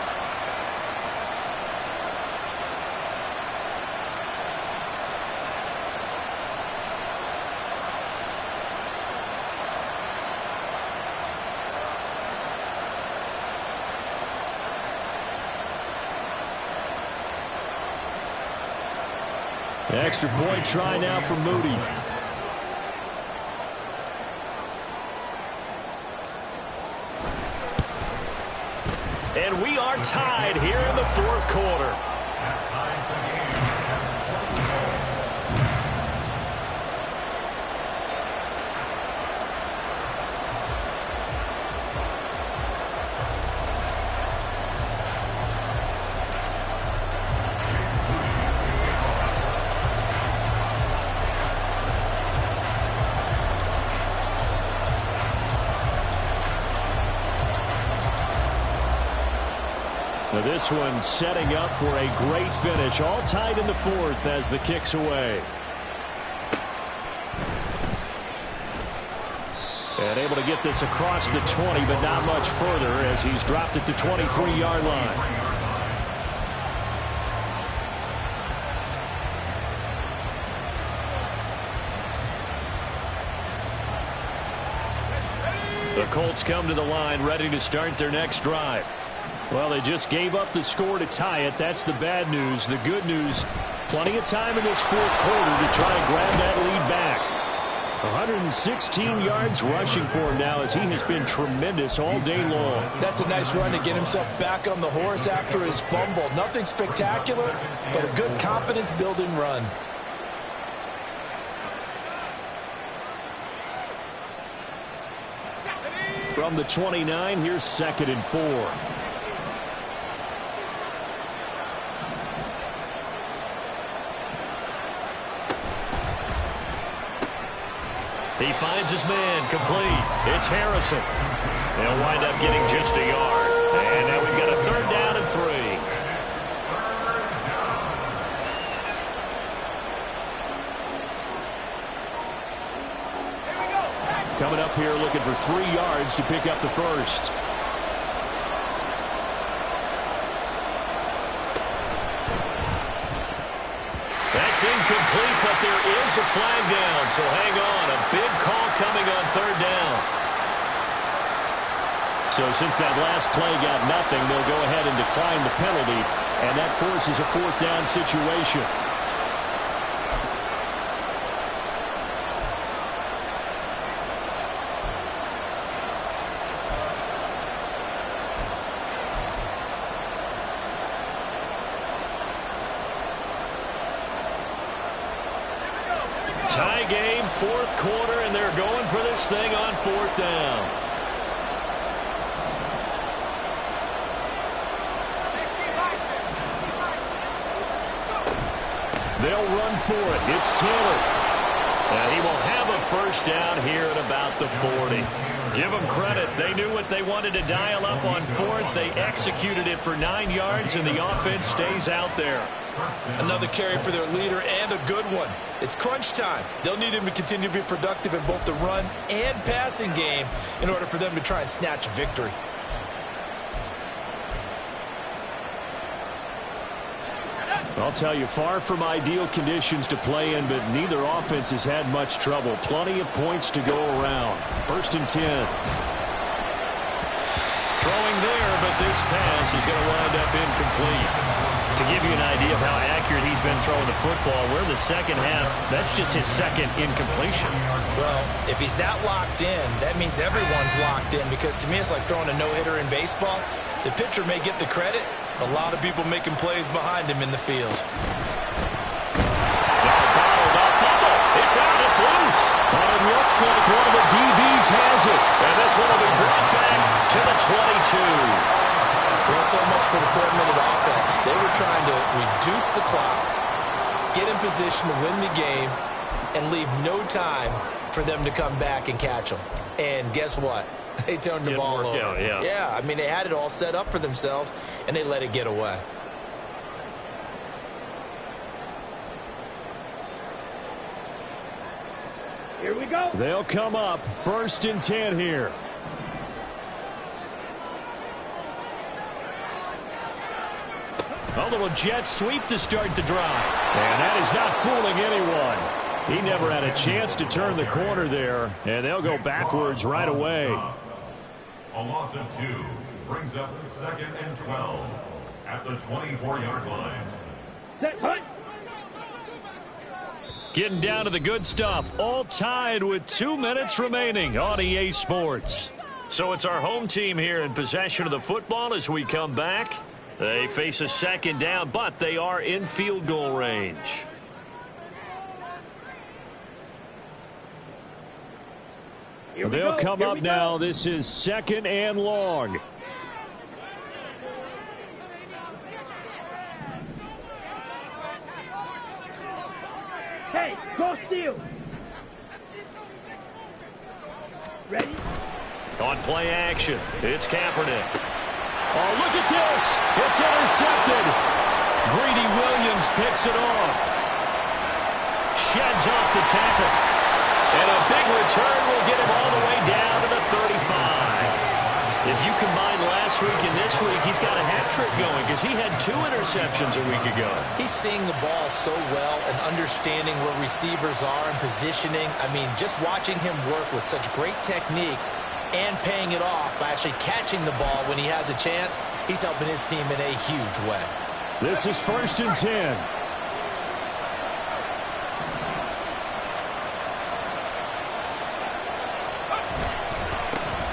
Extra point try now for Moody. And we are tied here in the 4th quarter. That ties the game. Now this one setting up for a great finish. All tied in the 4th as the kick's away. And able to get this across the 20, but not much further as he's dropped it to 23-yard line. The Colts come to the line ready to start their next drive. Well, they just gave up the score to tie it. That's the bad news. The good news, plenty of time in this 4th quarter to try and grab that lead back. 116 yards rushing for him now as he has been tremendous all day long. That's a nice run to get himself back on the horse after his fumble. Nothing spectacular, but a good confidence-building run. From the 29, here's 2nd and 4. He finds his man, complete. It's Harrison. They'll wind up getting just a yard. And now we've got a 3rd down and 3. Coming up here looking for 3 yards to pick up the first. That's incomplete, but there is a flag down, so hang on. A big call coming on 3rd down. So since that last play got nothing, they'll go ahead and decline the penalty, and that forces a 4th down situation. Tie game, fourth quarter, and they're going for this thing on fourth down. They'll run for it. It's Taylor. And he will have a first down here at about the 40. Give them credit. They knew what they wanted to dial up on fourth. They executed it for 9 yards, and the offense stays out there. Another carry for their leader, and a good one. It's crunch time. They'll need him to continue to be productive in both the run and passing game in order for them to try and snatch a victory. I'll tell you, far from ideal conditions to play in, but neither offense has had much trouble. Plenty of points to go around. First and 10. Throwing there, but this pass is going to wind up incomplete. To give you an idea of how accurate he's been throwing the football, we're in the second half. That's just his second incompletion. Well, if he's that locked in, that means everyone's locked in, because to me it's like throwing a no-hitter in baseball. The pitcher may get the credit. A lot of people making plays behind him in the field. It's out, it's loose. But it looks like one of the DBs has it. And this one will be brought back to the 22. Well, so much for the 4-minute offense. They were trying to reduce the clock, get in position to win the game, and leave no time for them to come back and catch them. And guess what? They turned the ball over. Yeah, I mean, they had it all set up for themselves, and they let it get away. Here we go. They'll come up. First and 10 here. A little jet sweep to start the drive. And that is not fooling anyone. He never had a chance to turn the corner there, and they'll go backwards right away. A loss of 2 brings up 2nd and 12 at the 24-yard line. Set, hunt. Getting down to the good stuff. All tied with 2 minutes remaining on EA Sports. So it's our home team here in possession of the football as we come back. They face a second down, but they are in field goal range. They'll come up now. This is 2nd and long. Hey, go steal. Ready? On play action, it's Kaepernick. Oh, look at this. It's intercepted. Greedy Williams picks it off. Sheds off the tackle. And a big return will get him all the way down to the 35. If you combine last week and this week, he's got a hat trick going because he had 2 interceptions a week ago. He's seeing the ball so well and understanding where receivers are and positioning. I mean, just watching him work with such great technique and paying it off by actually catching the ball when he has a chance, he's helping his team in a huge way. This is 1st and 10.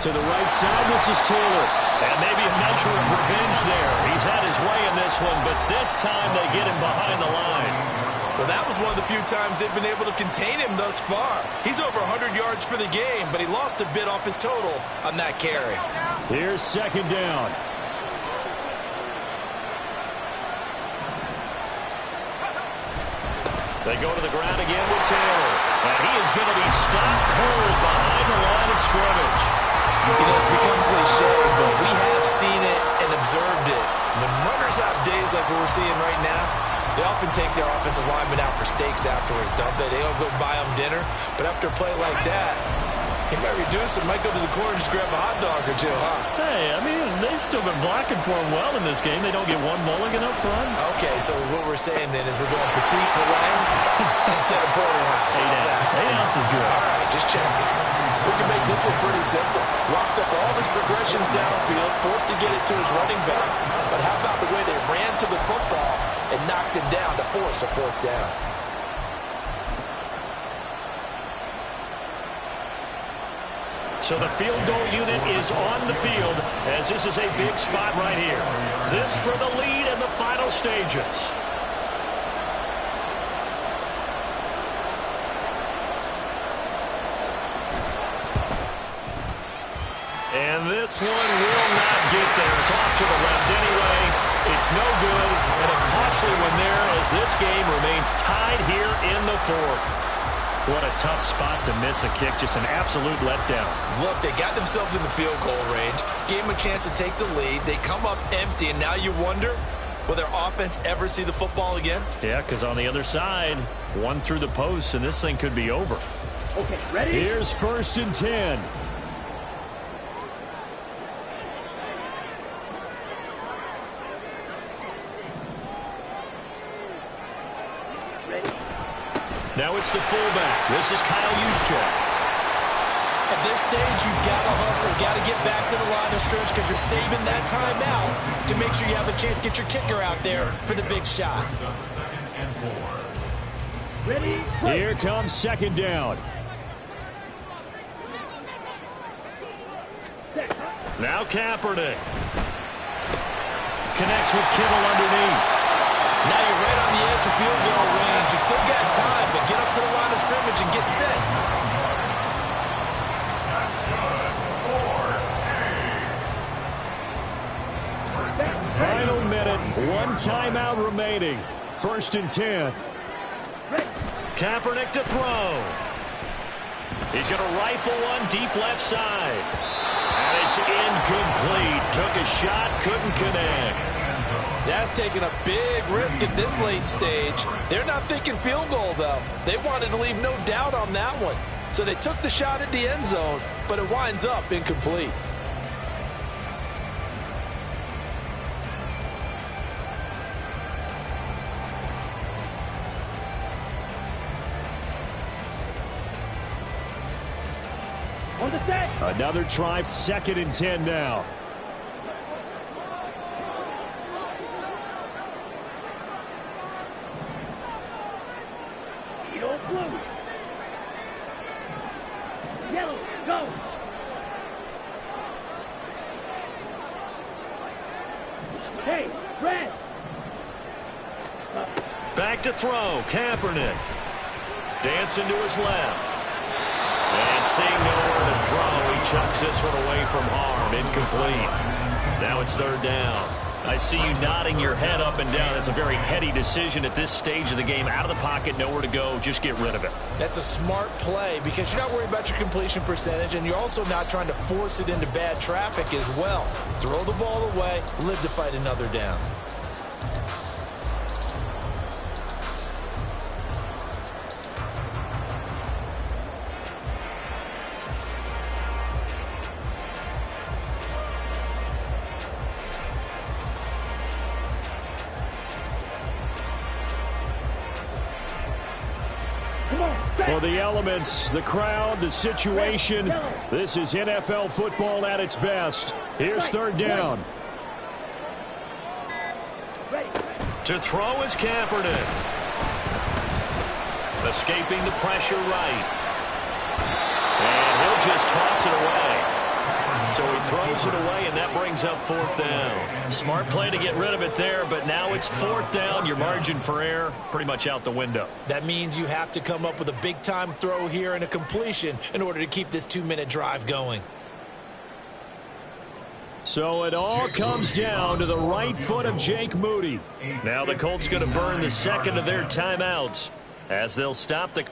To the right side, this is Taylor. And maybe a measure of revenge there. He's had his way in this one, but this time they get him behind the line. Well, that was one of the few times they've been able to contain him thus far. He's over 100 yards for the game, but he lost a bit off his total on that carry. Here's 2nd down. They go to the ground again with Taylor. And he is going to be stopped cold behind the line of scrimmage. You know, it's become cliche, but we have seen it and observed it. When runners have days like what we're seeing right now, they often take their offensive linemen out for steaks afterwards, don't they? They all go buy them dinner. But after a play like that, he might reduce it, might go to the corner and just grab a hot dog or 2, huh? Hey, I mean, they've still been blocking for him well in this game. They don't get one mulligan up front. Okay, so what we're saying then is we're going petite filet instead of porterhouse. 8 ounces is good. All right, just checking. We can make this one pretty simple. Locked up all his progressions downfield, forced to get it to his running back. But how about the way they ran to the football and knocked him down to force a 4th down? So the field goal unit is on the field as this is a big spot right here. This for the lead in the final stages. And this one will not get there. It's off to the left anyway. It's no good, and a costly one there as this game remains tied here in the fourth. What a tough spot to miss a kick. Just an absolute letdown. Look, they got themselves in the field goal range, gave them a chance to take the lead. They come up empty, and now you wonder, will their offense ever see the football again? Yeah, because on the other side, one through the post, and this thing could be over. Okay, ready? Here's 1st and 10. Now it's the fullback. This is Kyle Juszczyk. At this stage, you've got to hustle, got to get back to the line of scrimmage because you're saving that time out to make sure you have a chance to get your kicker out there for the big shot. Ready? Here comes 2nd down. Now Kaepernick. Connects with Kittle underneath. Now you're right on the edge of field goal range. You still got time, but get up to the line of scrimmage and get set. Final minute, one timeout remaining. 1st and 10. Kaepernick to throw. He's going to rifle one deep left side. And it's incomplete. Took a shot, couldn't connect. That's taking a big risk at this late stage. They're not thinking field goal, though. They wanted to leave no doubt on that one. So they took the shot at the end zone, but it winds up incomplete. On the set. Another try, 2nd and 10 now. Blue. Yellow, go. Hey, red. Back to throw, Kaepernick. Dancing to his left. And seeing nowhere to throw, he chucks this one away from harm. Incomplete. Now it's 3rd down. I see you nodding your head up and down. That's a very heady decision at this stage of the game. Out of the pocket, nowhere to go. Just get rid of it. That's a smart play because you're not worried about your completion percentage, and you're also not trying to force it into bad traffic as well. Throw the ball away, live to fight another down. For the elements, the crowd, the situation, this is NFL football at its best. Here's 3rd down. To throw is Kaepernick. Escaping the pressure right. And he'll just toss it away. So he throws it away, and that brings up 4th down. Smart play to get rid of it there, but now it's 4th down. Your margin for error pretty much out the window. That means you have to come up with a big-time throw here and a completion in order to keep this 2-minute drive going. So it all comes down to the right foot of Jake Moody. Now the Colts going to burn the 2nd of their timeouts as they'll stop the...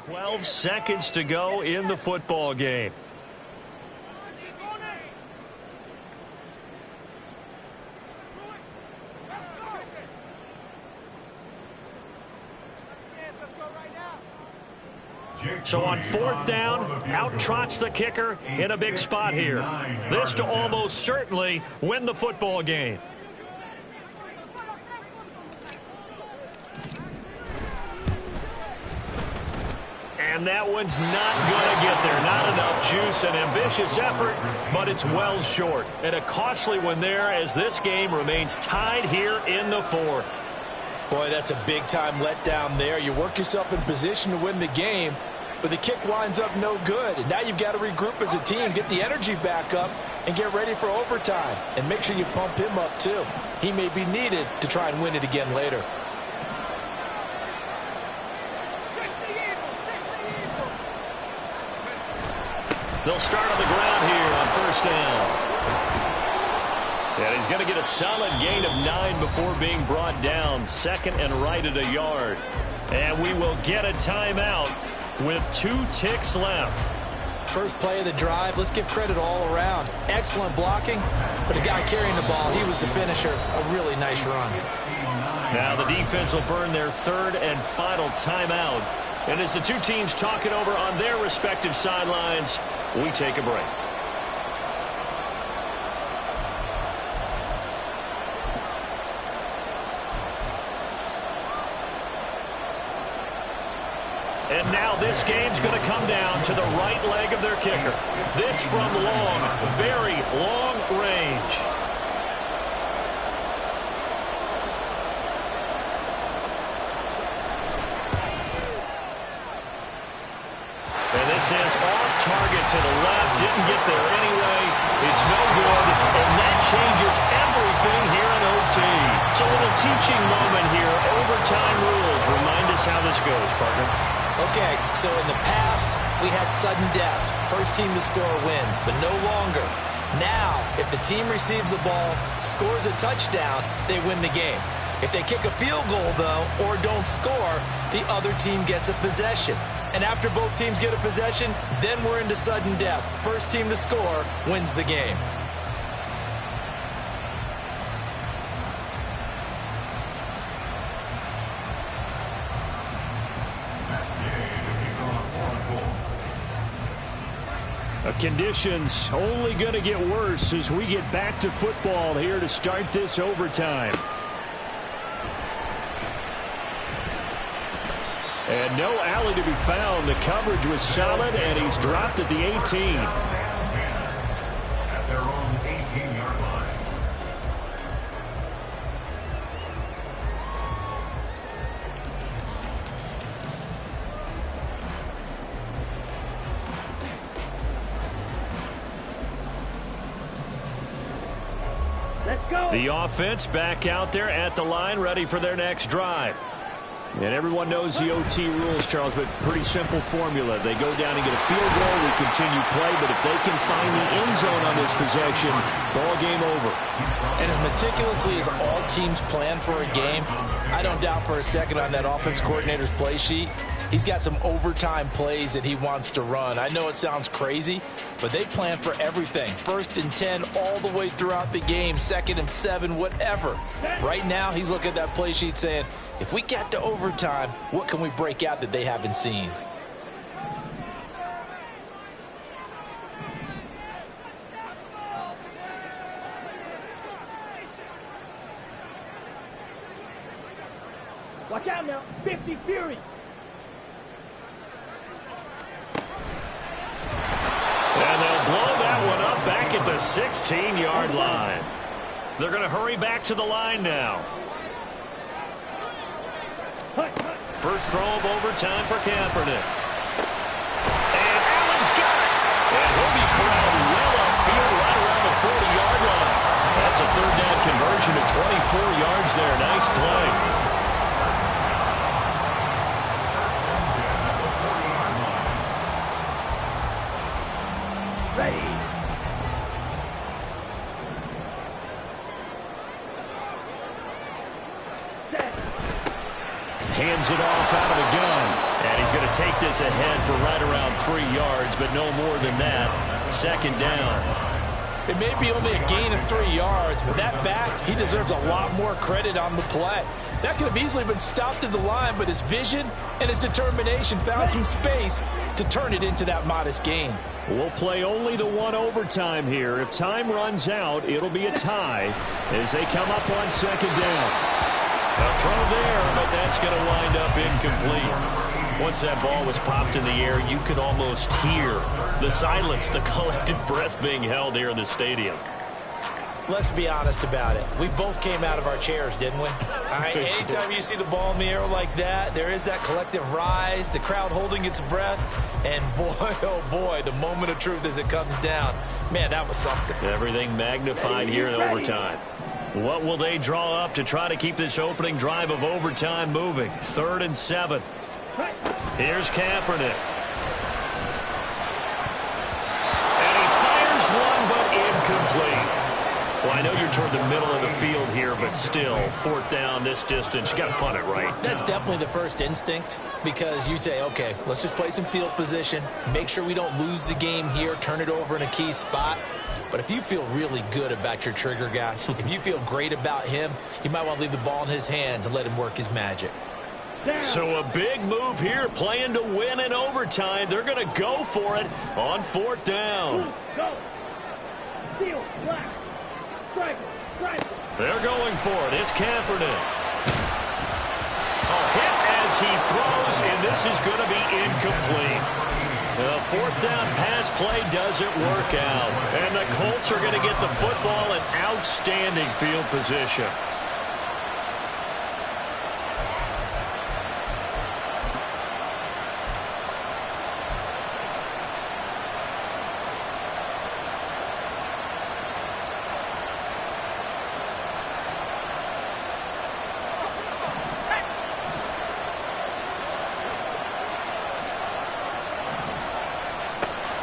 12 seconds to go in the football game. So on 4th down, out trots the kicker in a big spot here. This to almost certainly win the football game. And that one's not going to get there. Not enough juice. An ambitious effort, but it's well short. And a costly one there as this game remains tied here in the 4th. Boy, that's a big-time letdown there. You work yourself in position to win the game, but the kick winds up no good. And now you've got to regroup as a team, get the energy back up, and get ready for overtime. And make sure you pump him up, too. He may be needed to try and win it again later. They'll start on the ground here on 1st down. And he's going to get a solid gain of 9 before being brought down. 2nd and right at a yard. And we will get a timeout with 2 ticks left. First play of the drive, let's give credit all around. Excellent blocking, but the guy carrying the ball, he was the finisher. A really nice run. Now the defense will burn their 3rd and final timeout. And as the two teams talk it over on their respective sidelines, we take a break. And now this game's going to come down to the right leg of their kicker. This from long, very long range. And this is off target to the left. Didn't get there anyway. It's no good. And that changes everything here in OT. It's a little teaching moment here. Overtime rules. Remind us how this goes, partner. Okay, so in the past, we had sudden death. First team to score wins, but no longer. Now, if the team receives the ball, scores a touchdown, they win the game. If they kick a field goal, though, or don't score, the other team gets a possession. And after both teams get a possession, then we're into sudden death. First team to score wins the game. Conditions only going to get worse as we get back to football here to start this overtime. And no alley to be found. The coverage was solid, and he's dropped at the 18. At their own 18-yard line. Let's go. The offense back out there at the line, ready for their next drive. And everyone knows the OT rules, Charles, but pretty simple formula. They go down and get a field goal, we continue play, but if they can find the end zone on this possession, ball game over. And as meticulously as all teams plan for a game, I don't doubt for a second on that offense coordinator's play sheet, he's got some overtime plays that he wants to run. I know it sounds crazy, but they plan for everything. 1st and 10 all the way throughout the game, 2nd and 7, whatever. Right now, he's looking at that play sheet saying, if we get to overtime, what can we break out that they haven't seen? Watch out now. 50 Fury. And they'll blow that one up back at the 16-yard line. They're going to hurry back to the line now. First throw of overtime for Kaepernick. And Allen's got it. And he'll be corralled well upfield right around the 40-yard line. That's a 3rd down conversion to 24 yards there. Nice play. Ready. Hands it off out of the gun. And And he's going to take this ahead for right around 3 yards, but no more than that. Second down. It may be only a gain of 3 yards, but that back, he deserves a lot more credit on the play. That could have easily been stopped at the line, but his vision and his determination found some space to turn it into that modest gain. We'll play only the one overtime here. If time runs out, it'll be a tie as they come up on second down. A throw there, but that's going to wind up incomplete. Once that ball was popped in the air, you could almost hear the silence, the collective breath being held here in the stadium. Let's be honest about it. We both came out of our chairs, didn't we? All right, anytime you see the ball in the air like that, there is that collective rise, the crowd holding its breath, and boy, oh boy, the moment of truth as it comes down. Man, that was something. Everything magnified here in overtime. What will they draw up to try to keep this opening drive of overtime moving? 3rd and 7. Here's Kaepernick. And he fires one, but incomplete. Well, I know you're toward the middle of the field here, but still, 4th down this distance, you got to punt it, right? That's definitely the first instinct, because you say, okay, let's just play some field position, make sure we don't lose the game here, turn it over in a key spot. But if you feel really good about your trigger guy, if you feel great about him, you might want to leave the ball in his hands and let him work his magic. So a big move here, playing to win in overtime. They're going to go for it on 4th down. Go. Steal. Black. They're going for it. It's Kaepernick. A hit as he throws, and this is going to be incomplete. The 4th down pass play doesn't work out. And the Colts are going to get the football in outstanding field position.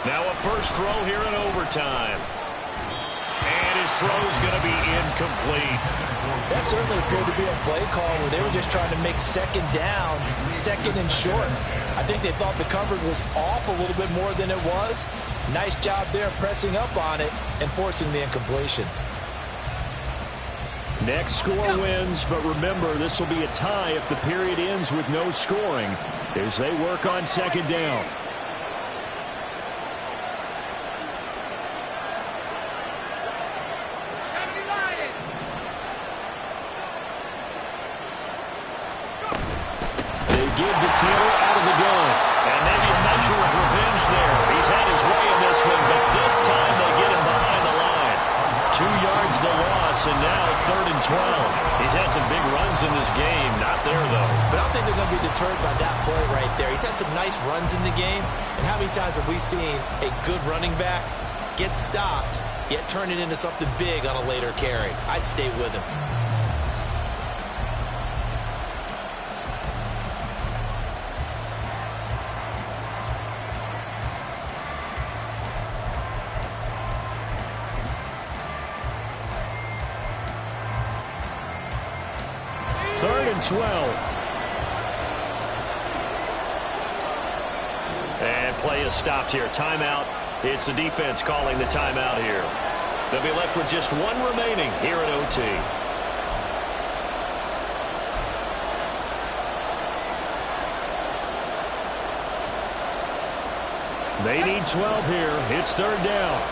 Now a first throw here in overtime. And his throw's going to be incomplete. That certainly appeared to be a play call where they were just trying to make second down, 2nd and short. I think they thought the coverage was off a little bit more than it was. Nice job there pressing up on it and forcing the incompletion. Next score wins, but remember, this will be a tie if the period ends with no scoring as they work on second down. Give to Taylor out of the gun. And maybe a measure of revenge there. He's had his way in this one, but this time they get him behind the line. 2 yards the loss, and now 3rd and 12. He's had some big runs in this game. Not there, though. But I don't think they're going to be deterred by that play right there. He's had some nice runs in the game. And how many times have we seen a good running back get stopped, yet turn it into something big on a later carry? I'd stay with him. Third and 12. And play is stopped here. Timeout. It's the defense calling the timeout here. They'll be left with just one remaining here at OT. They need 12 here. It's 3rd down.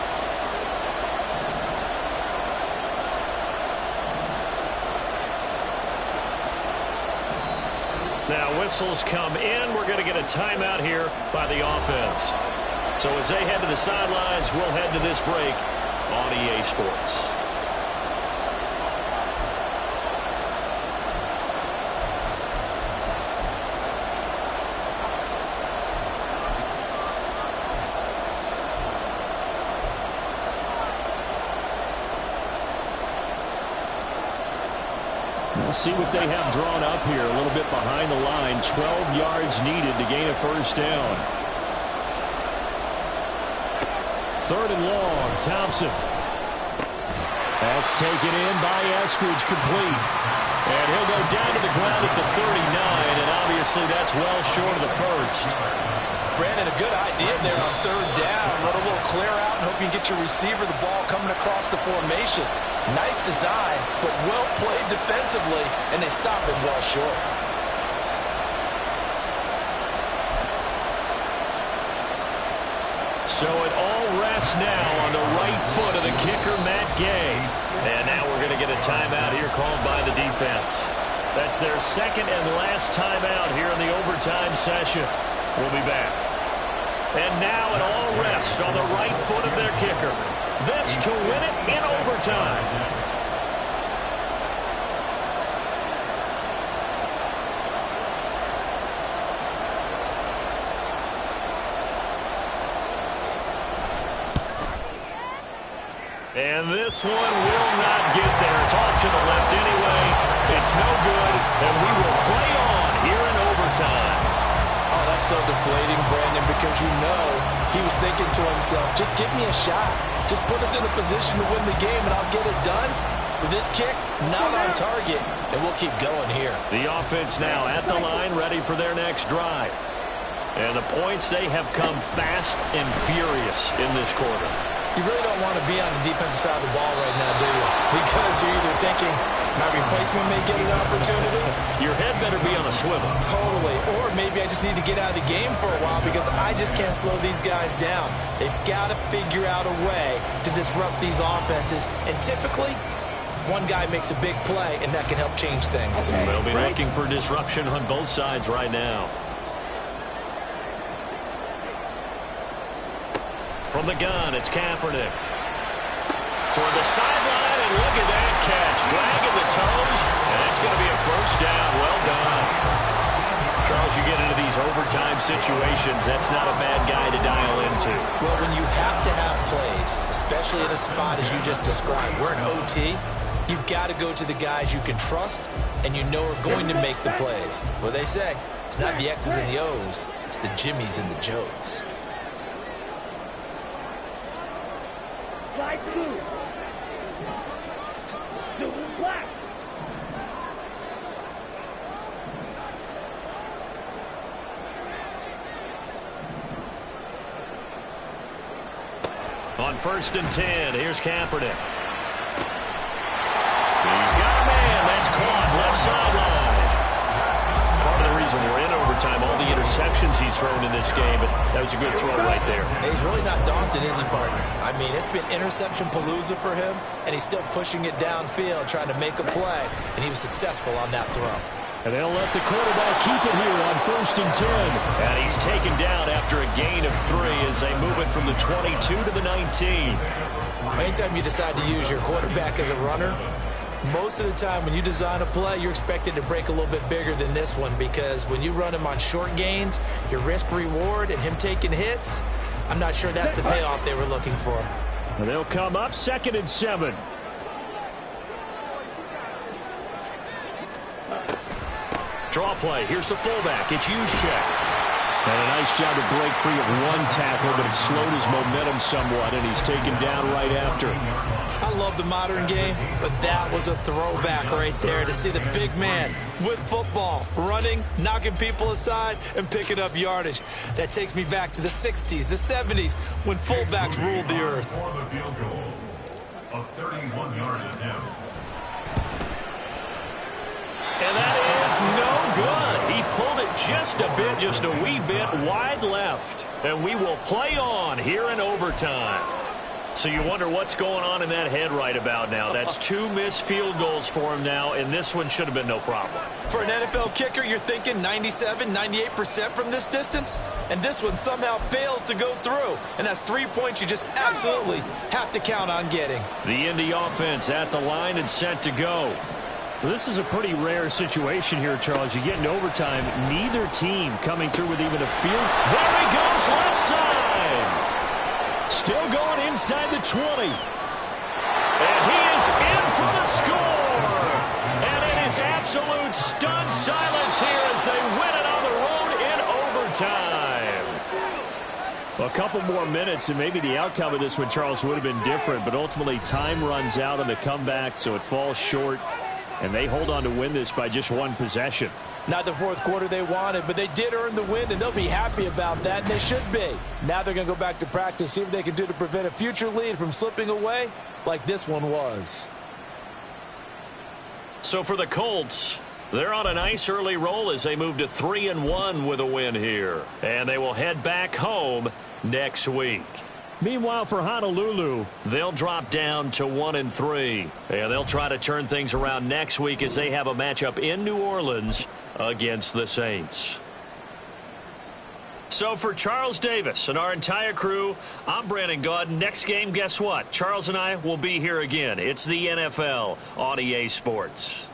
Now whistles come in. We're going to get a timeout here by the offense. So as they head to the sidelines, we'll head to this break on EA Sports. We'll see what they have drawn up here. A little bit behind the line. 12 yards needed to gain a first down. 3rd and long. Thompson. That's taken in by Eskridge, complete. And he'll go down to the ground at the 39, and obviously Obviously, that's well short of the first. Brandon, a good idea there on third down. Run a little clear out and hope you can get your receiver the ball coming across the formation. Nice design, but well played defensively, and they stop it well short. So it all rests now on the right foot of the kicker, Matt Gay. And now we're going to get a timeout here called by the defense. That's their second and last timeout here in the overtime session. We'll be back. And now it all rests on the right foot of their kicker. This to win it in overtime. And this one will not get there. It's off to the left anyway. It's no good, and we will play on here in overtime. Oh, that's so deflating, Brandon, because you know he was thinking to himself, just give me a shot. Just put us in a position to win the game, and I'll get it done. With this kick, not on target, and we'll keep going here. The offense now at the line, ready for their next drive. And the points, they have come fast and furious in this quarter. You really don't want to be on the defensive side of the ball right now, do you? Because you're either thinking, my replacement may get an opportunity. Your head better be on a swivel. Totally. Or maybe I just need to get out of the game for a while because I just can't slow these guys down. They've got to figure out a way to disrupt these offenses. And typically, one guy makes a big play, and that can help change things. They'll be looking for disruption on both sides right now. From the gun, it's Kaepernick. Toward the sideline, and look at that catch. Dragging the toes, and that's going to be a first down. Well done. Charles, you get into these overtime situations, that's not a bad guy to dial into. Well, when you have to have plays, especially in a spot as you just described, we're in OT, you've got to go to the guys you can trust and you know are going to make the plays. What they say, it's not the X's and the O's, it's the Jimmys and the Joes. Slide blue. Blue black. On 1st and 10, here's Kaepernick. He's got a man. That's caught left sideline. Part of the reason we're in overtime, all the interceptions he's thrown in this game, but that was a good throw right there. He's really not daunted, is he, partner? I mean, it's been interception palooza for him, and he's still pushing it downfield, trying to make a play, and he was successful on that throw. And they'll let the quarterback keep it here on 1st and 10. And he's taken down after a gain of 3 as they move it from the 22 to the 19. Anytime you decide to use your quarterback as a runner, most of the time when you design a play, you're expected to break a little bit bigger than this one because when you run him on short gains, your risk-reward and him taking hits, I'm not sure that's the payoff they were looking for. And they'll come up 2nd and 7. Draw play. Here's the fullback. It's Juszczyk. And a nice job to break free of one tackle, but it slowed his momentum somewhat, and he's taken down right after. I love the modern game, but that was a throwback right there to see the big man with football, running, knocking people aside, and picking up yardage. That takes me back to the 60s, the 70s, when fullbacks ruled the earth. For the field goal, a 31-yard attempt. And that is no good. He pulled it just a wee bit wide left. And we will play on here in overtime. So you wonder what's going on in that head right about now. That's 2 missed field goals for him now, and this one should have been no problem. For an NFL kicker, you're thinking 97, 98% from this distance, and this one somehow fails to go through. And that's 3 points you just absolutely have to count on getting. The Indy offense at the line and set to go. This is a pretty rare situation here, Charles. You get in overtime, neither team coming through with even a field. There he goes, left side. Still going inside the 20. And he is in for the score. And it is absolute stunned silence here as they win it on the road in overtime. A couple more minutes, and maybe the outcome of this one, Charles, would have been different. But ultimately, time runs out on the comeback, so it falls short. And they hold on to win this by just 1 possession. Not the fourth quarter they wanted, but they did earn the win, and they'll be happy about that, and they should be. Now they're going to go back to practice, see what they can do to prevent a future lead from slipping away like this one was. So for the Colts, they're on a nice early roll as they move to 3-1 with a win here. And they will head back home next week. Meanwhile, for Honolulu, they'll drop down to 1-3. And they'll try to turn things around next week as they have a matchup in New Orleans against the Saints. So for Charles Davis and our entire crew, I'm Brandon Gaudin. Next game, guess what? Charles and I will be here again. It's the NFL on EA Sports.